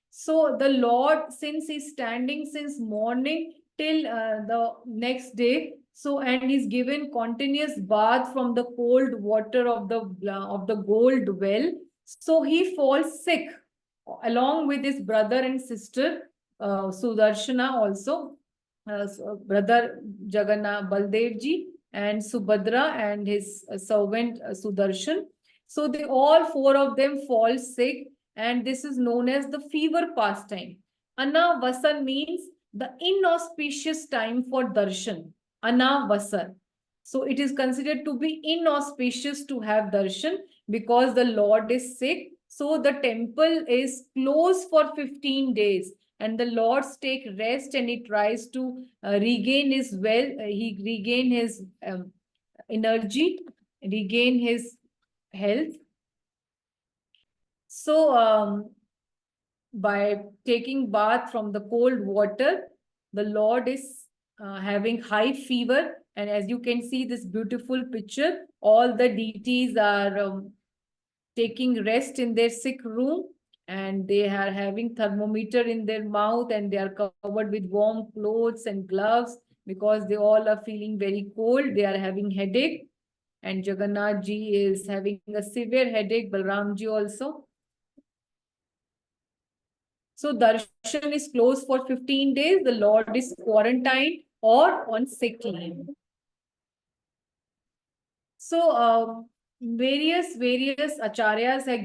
So the Lord, since he's standing since morning till the next day, so and is given continuous bath from the cold water of the gold well, so he falls sick along with his brother and sister Sudarshana also. Brother Jagannath Baldev ji and Subhadra and his servant Sudarshan. So they all four of them fall sick, and this is known as the fever pastime. Anavasan means the inauspicious time for darshan. Anavasan. So it is considered to be inauspicious to have darshan because the Lord is sick. So the temple is closed for 15 days and the Lord take rest and he tries to regain his he regain his energy, regain his health. So by taking bath from the cold water, the Lord is having high fever. And as you can see this beautiful picture, all the deities are taking rest in their sick room, and they are having thermometer in their mouth, and they are covered with warm clothes and gloves because they all are feeling very cold. They are having headache, and Jagannath ji is having a severe headache, Balram ji also. So darshan is closed for 15 days. The Lord is quarantined or on sick leave. So various acharyas are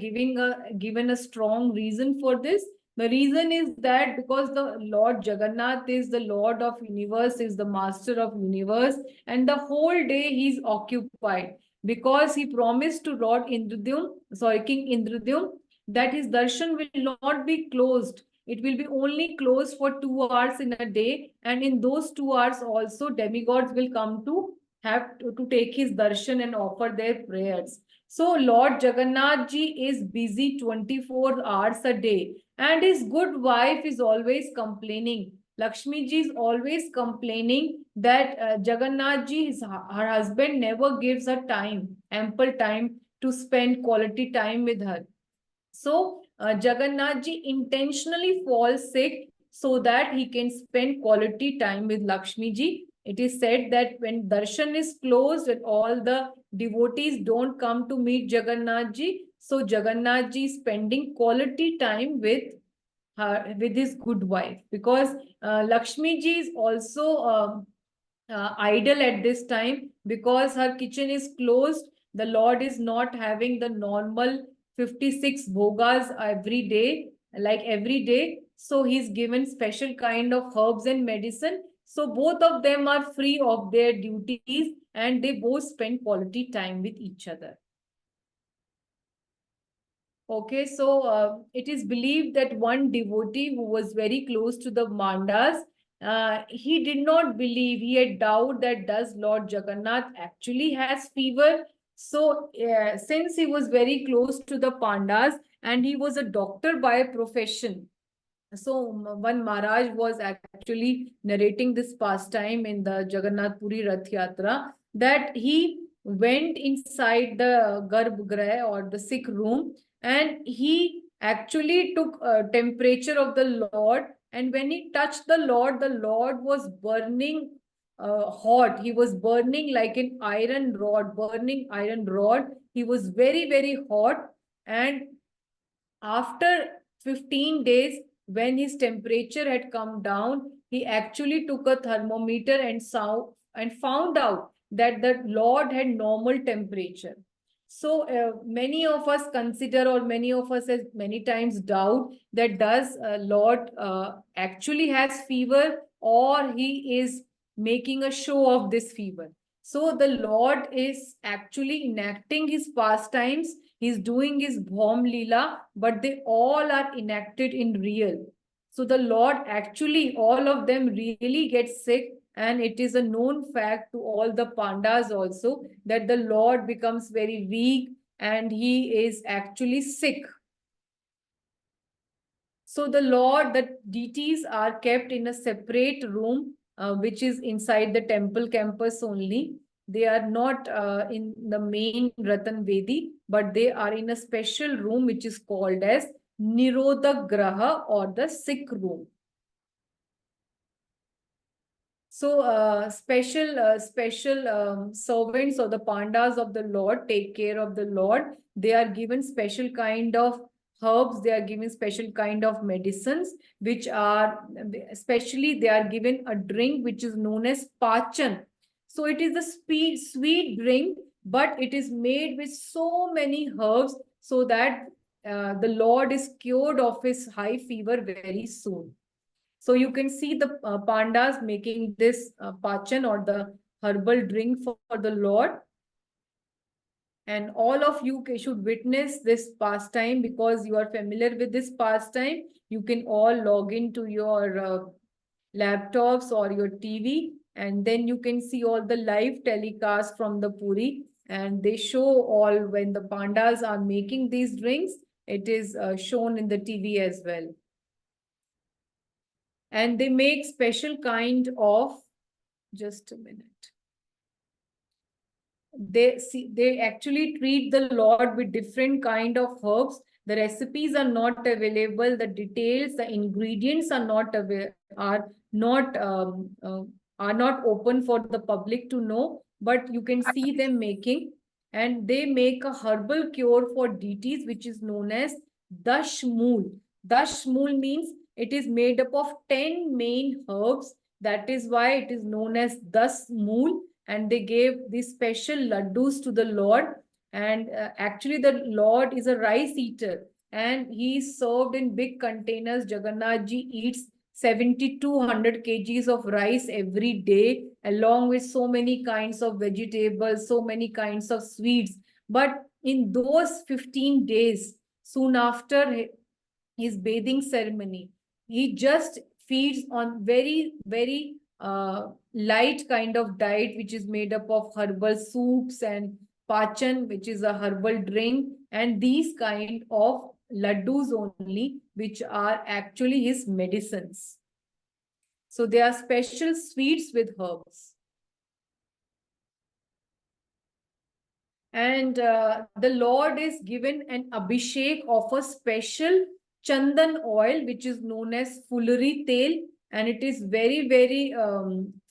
given a strong reason for this. The reason is that because the Lord Jagannath is the Lord of universe, is the master of universe, and the whole day he is occupied because he promised to Lord Indradyumna, King Indradyumna, that his darshan will not be closed. It will be only closed for 2 hours in a day, and in those 2 hours also demigods will come to have to take his darshan and offer their prayers. So Lord Jagannath ji is busy 24 hours a day, and his good wife is always complaining. Lakshmi ji is always complaining that Jagannath ji, her husband, never gives her time, ample time to spend quality time with her. So Jagannath ji intentionally falls sick so that he can spend quality time with Lakshmi ji. It is said that when darshan is closed and all the devotees don't come to meet Jagannath ji, so Jagannath ji is spending quality time with his good wife, because Lakshmi ji is also idle at this time because her kitchen is closed. The Lord is not having the normal 56 bhogas every day, like every day. So he's given special kind of herbs and medicine. So both of them are free of their duties and they both spend quality time with each other. Okay, so it is believed that one devotee who was very close to the Mandas, he did not believe, he had doubt that does Lord Jagannath actually has fever. So since he was very close to the Pandas and he was a doctor by profession, so one Maharaj was actually narrating this pastime in the Jagannath Puri Rath Yatra, that he went inside the Garbhagriha or the sick room, and he actually took temperature of the Lord, and when he touched the Lord was burning hot. He was burning like an iron rod, burning iron rod. He was very hot, and after 15 days, when his temperature had come down, he actually took a thermometer and found out that the Lord had normal temperature. So many of us consider, or many of us has many times doubt that does Lord actually has fever, or he is making a show of this fever. So the Lord is actually enacting his pastimes. He's doing his Bhaum Leela, but they all are enacted in real. So the Lord actually, all of them really get sick, and it is a known fact to all the Pandas also that the Lord becomes very weak and he is actually sick. So the Lord, the deities are kept in a separate room, which is inside the temple campus only. They are not in the main Ratan Vedi, but they are in a special room which is called as Nirodha Graha, or the sick room. So special servants or the Pandas of the Lord take care of the Lord. They are given special kind of herbs, they are given special kind of medicines, which are, especially they are given a drink which is known as Pachan. So it is a sweet drink but it is made with so many herbs so that the Lord is cured of his high fever very soon. So you can see the pandas making this pachan or the herbal drink for the Lord. And all of you should witness this pastime because you are familiar with this pastime. You can all log into your laptops or your TV, and then you can see all the live telecasts from the Puri, and they show all when the pandas are making these drinks. It is shown in the TV as well. And they make special kind of, just a minute. They actually treat the Lord with different kind of herbs. The recipes are not available. The details, the ingredients are not not open for the public to know. But you can see them making, and they make a herbal cure for deities, which is known as Dashmool. Dashmool means it is made up of 10 main herbs. That is why it is known as Dashmool. And they gave these special laddus to the Lord. And actually the Lord is a rice eater, and he is served in big containers. Jagannath ji eats 7,200 kgs of rice every day, along with so many kinds of vegetables, so many kinds of sweets. But in those 15 days, soon after his bathing ceremony, he just feeds on very light kind of diet, which is made up of herbal soups and pachan, which is a herbal drink, and these kind of laddus only, which are actually his medicines. So they are special sweets with herbs. And the Lord is given an abhishek of a special chandan oil, which is known as fulleri tel, and it is very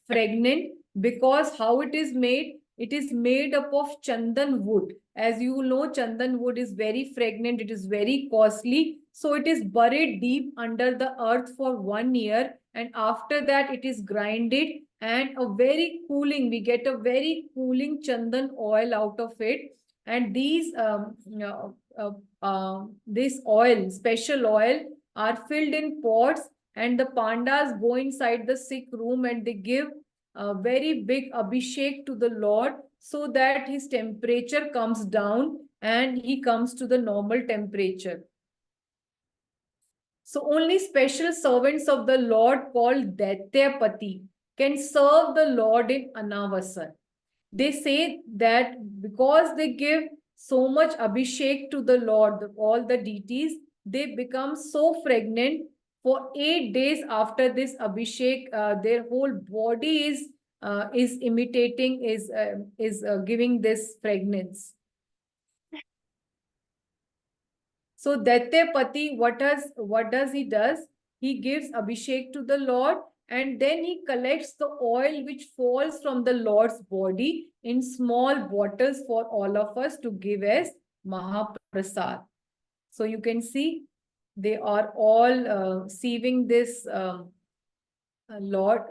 fragrant because how it is made up of chandan wood. As you know, chandan wood is very fragrant, it is very costly. So it is buried deep under the earth for 1 year, and after that it is grinded, and we get a very cooling chandan oil out of it. And this oil, special oil, are filled in pots, and the pandas go inside the sick room and they give a very big abhishek to the Lord so that his temperature comes down and he comes to the normal temperature. So only special servants of the Lord called Daityapati can serve the Lord in Anavasan. They say that because they give so much abhishek to the Lord, all the deities, they become so fragrant. For 8 days after this abhishek, their whole body is imitating, is giving this fragrance. So Daityapati, what does he does? He gives abhishek to the Lord, and then he collects the oil which falls from the Lord's body in small bottles for all of us to give as Mahaprasad. So you can see they are all receiving this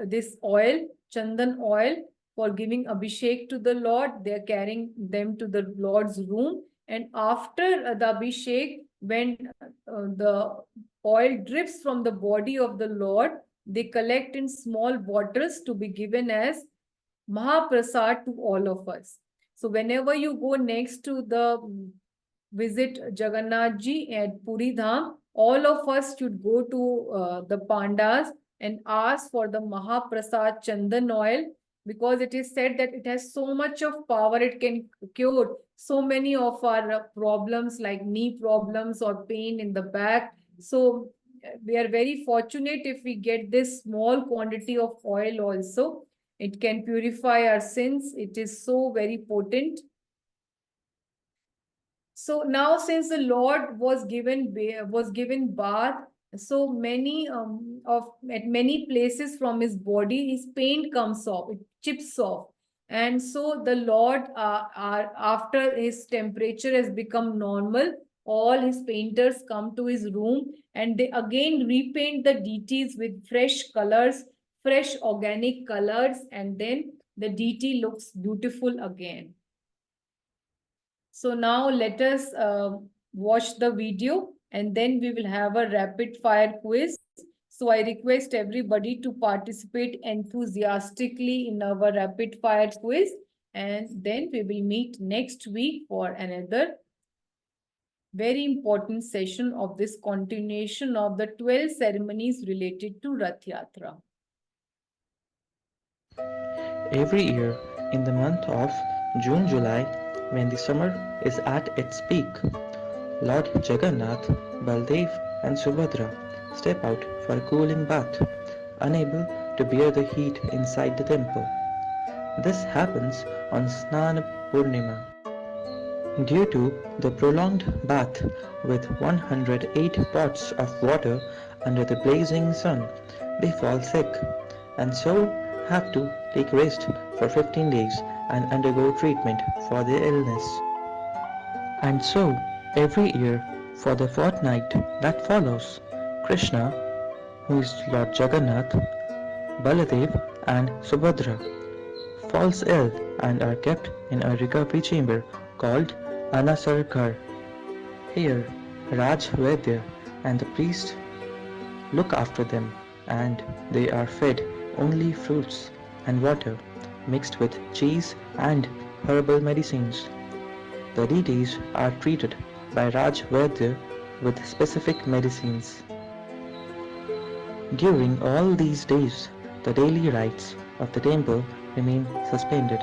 this oil, chandan oil, for giving abhishek to the Lord. They are carrying them to the Lord's room, and after the abhishek, when the oil drips from the body of the Lord, they collect in small bottles to be given as Mahaprasad to all of us. So whenever you go next to the visit Jagannath ji at Puri Dham, all of us should go to the pandas and ask for the Mahaprasad Chandan oil, because it is said that it has so much of power. It can cure so many of our problems like knee problems or pain in the back. So we are very fortunate if we get this small quantity of oil also. It can purify our sins. It is so very potent. So now, since the Lord was given bath, so many at many places from his body, his paint comes off, it chips off. And so the Lord, after his temperature has become normal, all his painters come to his room and they again repaint the deities with fresh colors, fresh organic colors, and then the deity looks beautiful again. So now let us watch the video and then we will have a rapid fire quiz. So I request everybody to participate enthusiastically in our rapid fire quiz, and then we will meet next week for another very important session of this continuation of the 12 ceremonies related to Rath Yatra. Every year, in the month of June-July, when the summer is at its peak, Lord Jagannath, Baldev and Subhadra step out for a cooling bath, unable to bear the heat inside the temple. This happens on Snana Purnima. Due to the prolonged bath with 108 pots of water under the blazing sun, they fall sick and so have to take rest for 15 days and undergo treatment for their illness. And so, every year, for the fortnight that follows, Krishna, who is Lord Jagannath, Baladev and Subhadra, falls ill and are kept in a recovery chamber called Anasarghar. Here, Raj Vaidya and the priest look after them, and they are fed only fruits and water mixed with cheese and herbal medicines. The deities are treated by Raj Vaidya with specific medicines. During all these days, the daily rites of the temple remain suspended.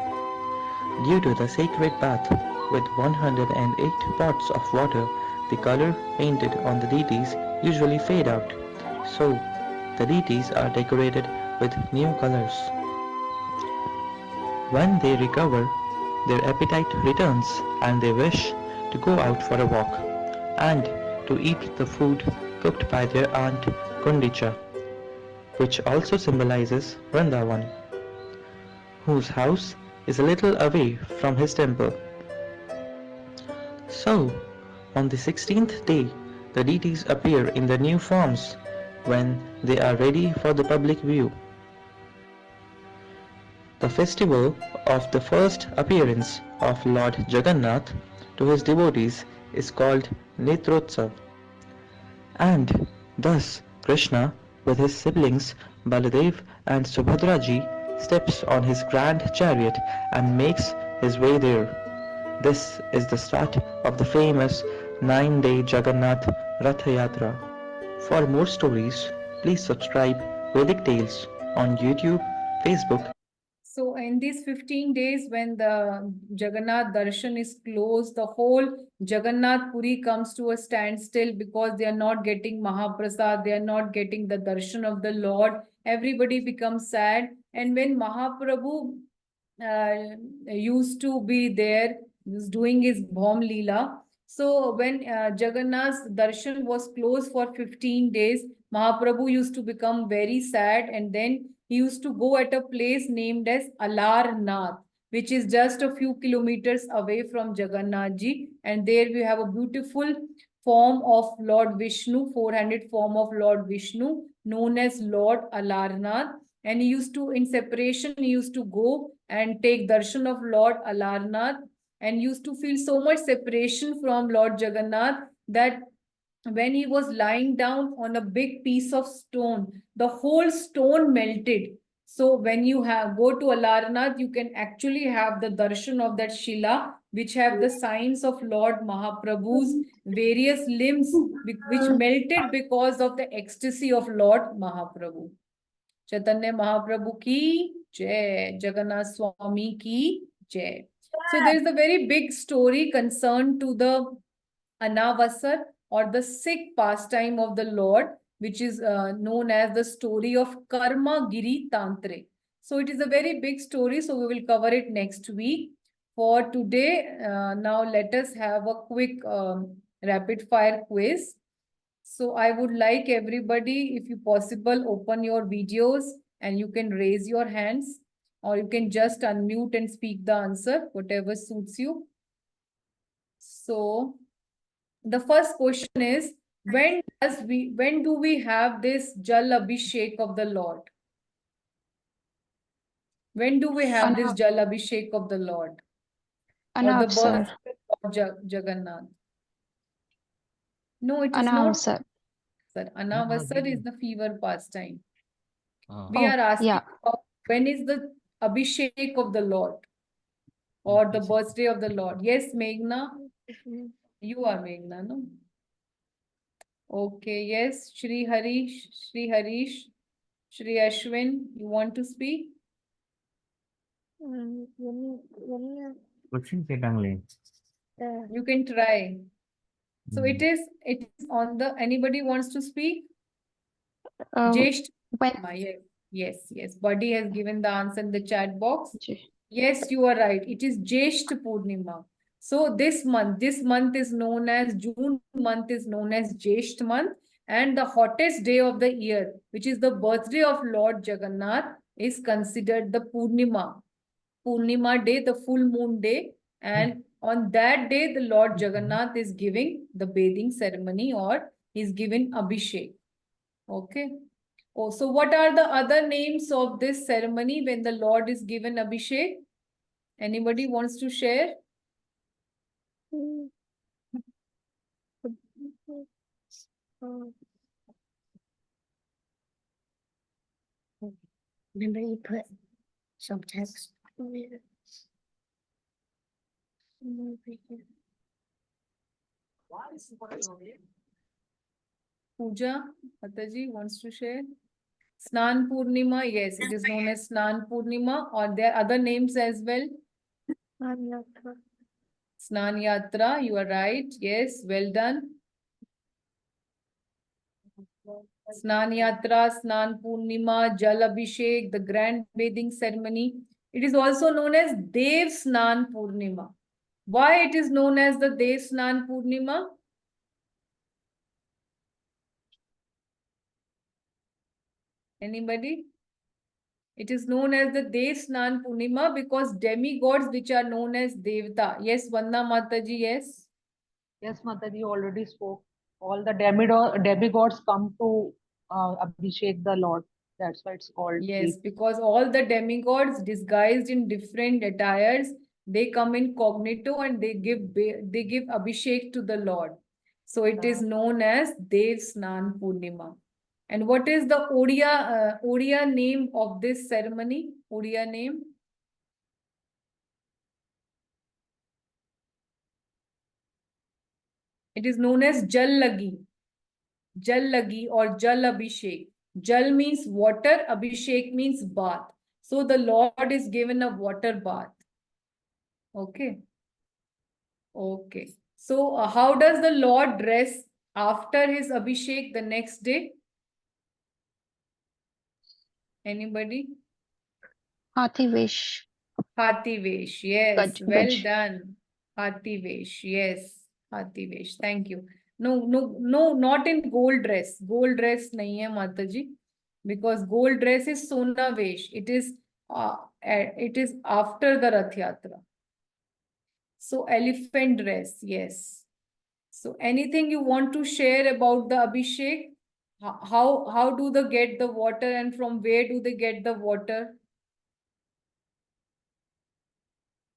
Due to the sacred bath with 108 pots of water, the color painted on the deities usually fade out, so the deities are decorated with new colors. When they recover, their appetite returns and they wish to go out for a walk and to eat the food cooked by their aunt Kundicha, which also symbolizes Vrindavan, whose house is a little away from his temple. So, on the 16th day, the deities appear in their new forms when they are ready for the public view. The festival of the first appearance of Lord Jagannath to his devotees is called Netrotsav. And thus Krishna, with his siblings Baladev and Subhadraji, steps on his grand chariot and makes his way there. This is the start of the famous 9-day Jagannath Rath Yatra. For more stories, please subscribe Vedic Tales on YouTube, Facebook. So in these 15 days when the Jagannath Darshan is closed, the whole Jagannath Puri comes to a standstill because they are not getting Mahaprasad, they are not getting the Darshan of the Lord. Everybody becomes sad. And when Mahaprabhu used to be there, he was doing his Bhaum Leela. So when Jagannath's Darshan was closed for 15 days, Mahaprabhu used to become very sad, and then he used to go at a place named as Alarnath, which is just a few kilometers away from Jagannath Ji. And there we have a beautiful form of Lord Vishnu, 400 form of Lord Vishnu, known as Lord Alarnath. And he used to, in separation, he used to go and take darshan of Lord Alarnath, and used to feel so much separation from Lord Jagannath that when he was lying down on a big piece of stone, the whole stone melted. So when you go to Alarnath, you can actually have the darshan of that Shila, which have the signs of Lord Mahaprabhu's various limbs, which melted because of the ecstasy of Lord Mahaprabhu. Chaitanya Mahaprabhu ki jai, Jagannath Swami ki jai. So there is a very big story concerned to the Anavasar, or the sick pastime of the Lord, which is known as the story of Karma Giri Tantre. So it is a very big story, so we will cover it next week. For today, now let us have a quick rapid fire quiz. So I would like everybody, if you possible, open your videos and you can raise your hands, or you can just unmute and speak the answer, whatever suits you. So the first question is, when do we have this Jal Abhishek of the Lord? When do we have this Jal Abhishek of the Lord? Or the Anavsar. birth Lord Jagannath? No, it is not. Anavasar. Sir, Anavasar is the fever pastime. Ah. We Oh, are asking yeah. about when is the Abhishek of the Lord or the birthday of the Lord. Yes, Meghna? You are Meghna, no? Okay, yes, Shri Harish, Shri Ashwin, you want to speak? Question கேட்டாங்களே. You can try. So it is on the, anybody wants to speak? Jesht. When Yes. Buddy has given the answer in the chat box. J- Yes, you are right. It is Jesht Purnima. So this month is known as June month is known as Jesht month, and the hottest day of the year, which is the birthday of Lord Jagannath, is considered the Purnima. Purnima day, the full moon day, and on that day, the Lord Jagannath is giving the bathing ceremony or is given Abhishek. Okay. Oh, so what are the other names of this ceremony when the Lord is given Abhishek? Anybody wants to share? Remember you put some text over here. Pooja, Mataji wants to share? Snan Purnima, yes, it is known as Snan Purnima, or there are other names as well. Snan Yatra, you are right. Yes, well done. Snan Yatra, Snan Purnima, Jal Abhishek, the grand bathing ceremony. It is also known as Dev Snan Purnima. Why it is known as the Dev Snan Purnima? Anybody? It is known as the Dev Snan Purnima because demigods which are known as Devta. Yes, Vanda Mataji, yes. Yes, Mataji already spoke. All the demigods come to Abhishek the Lord. That's why it's called. Yes, because all the demigods disguised in different attires, they come incognito and they give Abhishek to the Lord. So it is known as Dev Snan Purnima. And what is the Odia name of this ceremony? Odia name? It is known as Jal Lagi or Jal Abhishek. Jal means water, Abhishek means bath. So the Lord is given a water bath. Okay. Okay. So how does the Lord dress after his Abhishek the next day? Anybody? Hathi Vesh. Hathi Vesh. Yes. Gaj, Well Gaj. done. Hathi Vesh. Yes. Hathi Vesh. Thank you. No, not in gold dress. Gold dress nahi hai, Mataji. Because gold dress is Sona Vesh. It is after the Rath Yatra. So elephant dress, yes. So anything you want to share about the Abhishek? How do they get the water and from where do they get the water?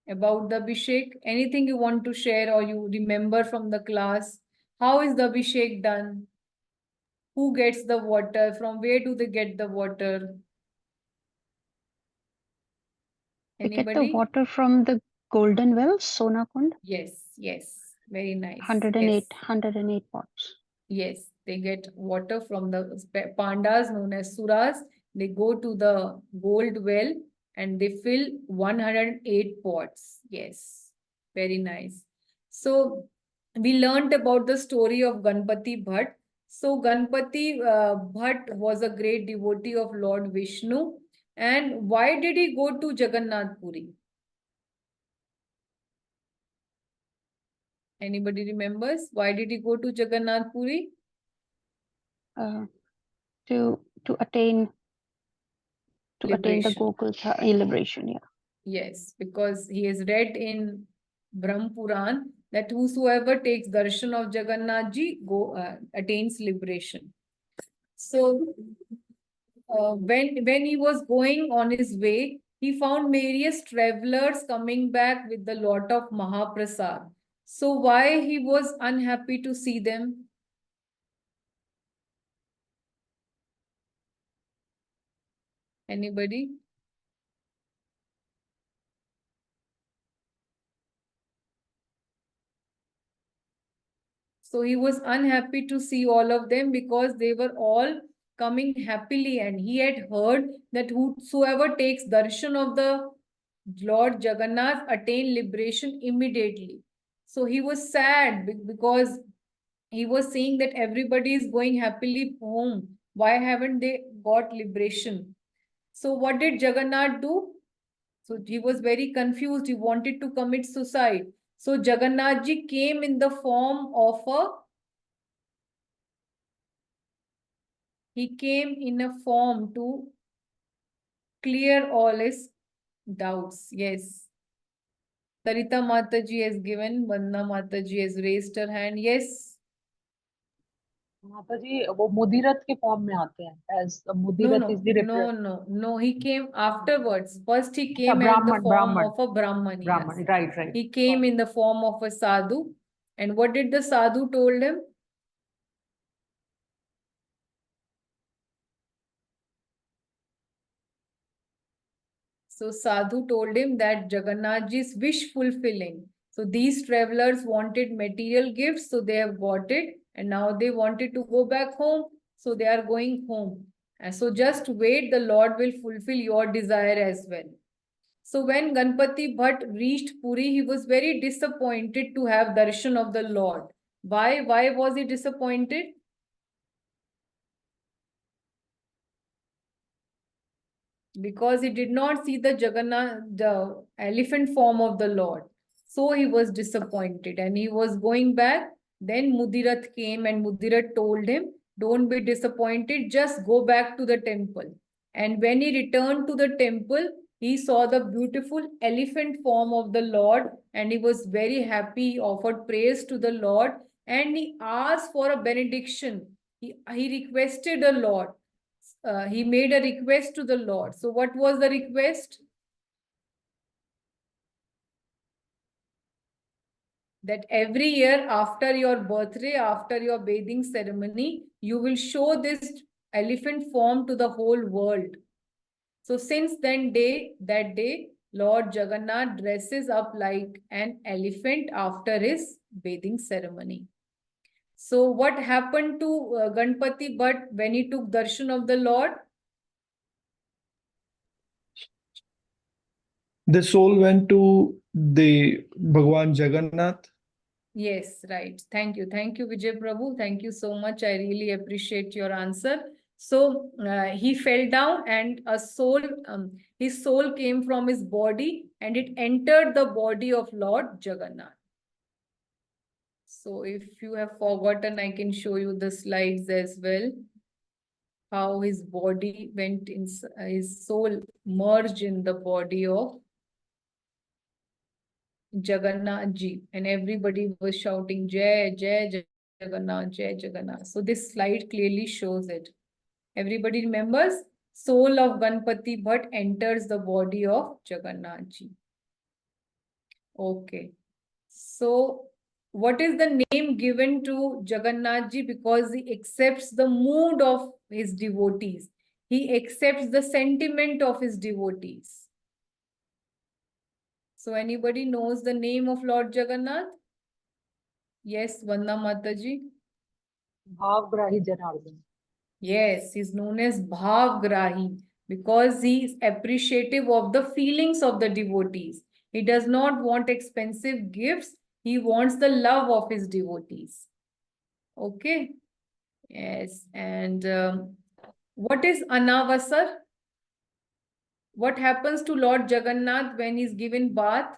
About the Abhishek? Anything you want to share or you remember from the class? How is the Abhishek done? Who gets the water? From where do they get the water? We get the Anybody? water from the golden well, Sonakund. Yes. Very nice. 108, Yes. 108 pots. Yes, they get water from the pandas known as suras. They go to the gold well and they fill 108 pots. Yes, very nice. So we learned about the story of Ganpati Bhatt. So Ganpati Bhatt was a great devotee of Lord Vishnu. And why did he go to Jagannath Puri? Anybody remembers? Why did he go to Jagannath Puri? To attain the Liberation. Gokul liberation, yeah. Yes, because he has read in Brahm Puran that whosoever takes darshan of Jagannath Ji attains liberation. So when he was going on his way, he found various travelers coming back with a lot of Mahaprasad. So why he was unhappy to see them? Anybody? So he was unhappy to see all of them because they were all coming happily, and he had heard that whosoever takes darshan of the Lord Jagannath attain liberation immediately. So he was sad because he was saying that everybody is going happily home. Why haven't they got liberation? So what did Jagannath do? So he was very confused. He wanted to commit suicide. So Jagannath ji came in the form of he came in a form to clear all his doubts. Yes. Sarita Mataji has given, Vandana Mataji has raised her hand. Yes. माता जी वो मुदिरत के form में आते हैं as No, मुदिरत is the no. He came afterwards. First, he came in the Brahman, form Brahman. of a Brahman. Brahman, Yes. right. He came in the form of a sadhu. And what did the sadhu told him? So Sadhu told him that Jagannath ji is wish fulfilling. So these travelers wanted material gifts, so they have got it. And now they wanted to go back home, so they are going home. And so just wait, the Lord will fulfill your desire as well. So when Ganpati Bhatt reached Puri, he was very disappointed to have darshan of the Lord. Why was he disappointed? Because he did not see the Jagannath, the elephant form of the Lord. So he was disappointed and he was going back. Then Mudirath came and Mudirath told him, don't be disappointed, just go back to the temple. And when he returned to the temple, he saw the beautiful elephant form of the Lord and he was very happy, offered praise to the Lord and he asked for a benediction. He requested the Lord. He made a request to the Lord. So what was the request? That every year after your birthday, after your bathing ceremony, you will show this elephant form to the whole world. So since that day, Lord Jagannath dresses up like an elephant after his bathing ceremony. So what happened to Ganpati Bhatt when he took darshan of the Lord? The soul went to the Bhagwan Jagannath. Yes, right. Thank you. Thank you, Vijay Prabhu. Thank you so much. I really appreciate your answer. So he fell down and his soul came from his body and it entered the body of Lord Jagannath. So if you have forgotten, I can show you the slides as well. How his body went in, his soul merged in the body of Jagannath ji, and everybody was shouting Jai Jai Jagannath, Jai Jagannath. So this slide clearly shows it. Everybody remembers? Soul of Ganpati Bhatt enters the body of Jagannath ji. Okay. So what is the name given to Jagannath ji? Because he accepts the mood of his devotees. He accepts the sentiment of his devotees. So anybody knows the name of Lord Jagannath? Yes, Vandana Mataji. Bhavgrahi Janardhan. Yes, he's known as Bhavgrahi because he is appreciative of the feelings of the devotees. He does not want expensive gifts. He wants the love of his devotees. Okay. Yes. And what is Anavasar? What happens to Lord Jagannath when he's given bath?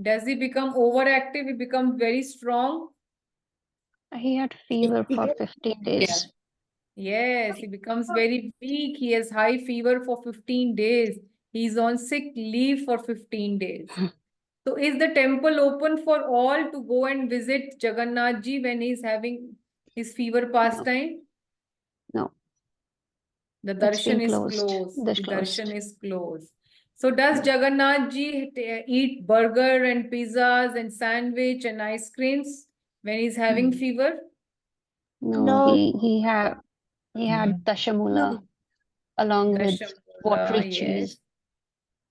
Does he become overactive? He becomes very strong? He had fever for 15 days. Yes, he becomes very weak. He has high fever for 15 days. He's on sick leave for 15 days. So is the temple open for all to go and visit Jagannath ji when he's having his fever pastime? No. The It's been darshan is closed. closed. That's The closed. darshan is closed. So does Jagannath ji eat burger and pizzas and sandwich and ice creams when he's having fever? No, No. he had Dashamula along with Dashamula, watery yes. cheese.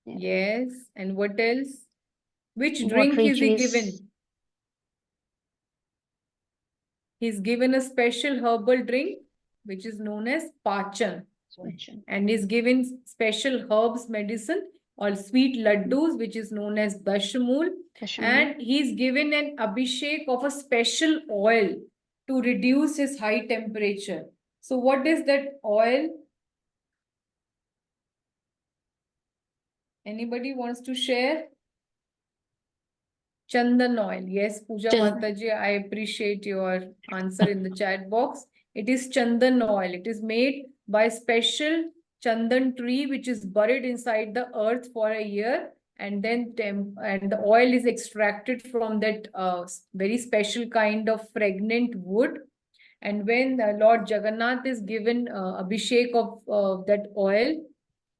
Yeah. Yes. And what else? Which drink Watery is he cheese. given? He's given a special herbal drink, which is known as Pachan. And he's given special herbs medicine or sweet laddus, which is known as Dashamul. And he's given an abhishek of a special oil to reduce his high temperature. So what is that oil? Anybody wants to share? Chandan oil. Yes, Pooja Mataji, I appreciate your answer in the chat box. It is Chandan oil. It is made by special Chandan tree, which is buried inside the earth for a year. And then the oil is extracted from that very special kind of fragrant wood. And when Lord Jagannath is given abhishek of that oil,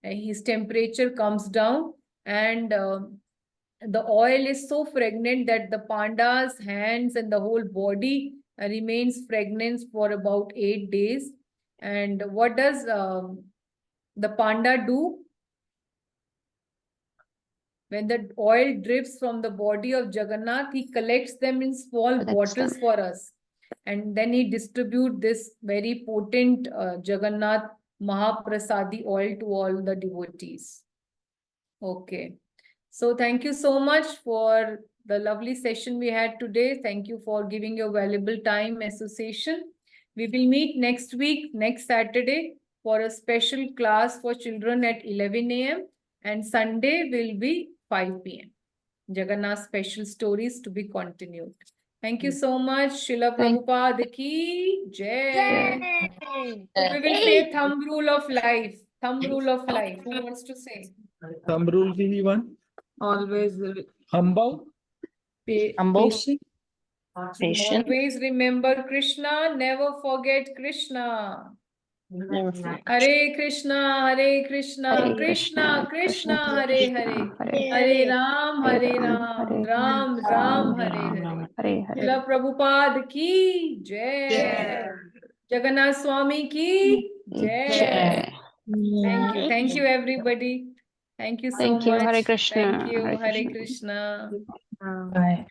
his temperature comes down, and the oil is so fragrant that the panda's hands and the whole body remains fragrant for about 8 days. And what does the panda do? When the oil drips from the body of Jagannath, he collects them in small bottles for us. And then he distributes this very potent Jagannath Mahaprasadi oil to all the devotees. Okay. So thank you so much for the lovely session we had today. Thank you for giving your valuable time, association. We will meet next week, next Saturday, for a special class for children at 11 a.m. and Sunday will be 5 p.m. Jagannath special stories to be continued. Thank you so much. Srila Prabhupada ki Jai. We will say thumb rule of life. Thumb rule of life. Who wants to say? Thumb rule ki one. Always Humble. patient. Patient. Always remember Krishna. Never forget Krishna. Never forget. Hare Krishna, Hare Krishna, Hare Krishna, Krishna, Hare Hare. Hare Hare Ram, Hare Ram, Ram Ram, Hare Hare. Hare. Srila Prabhupada ki Jai. Jagannath Swami ki Jai. Jai. Thank you. Thank you, everybody. Thank you so Thank you. much. Hare Krishna. Thank you. Hare Hare Krishna. Krishna. Bye.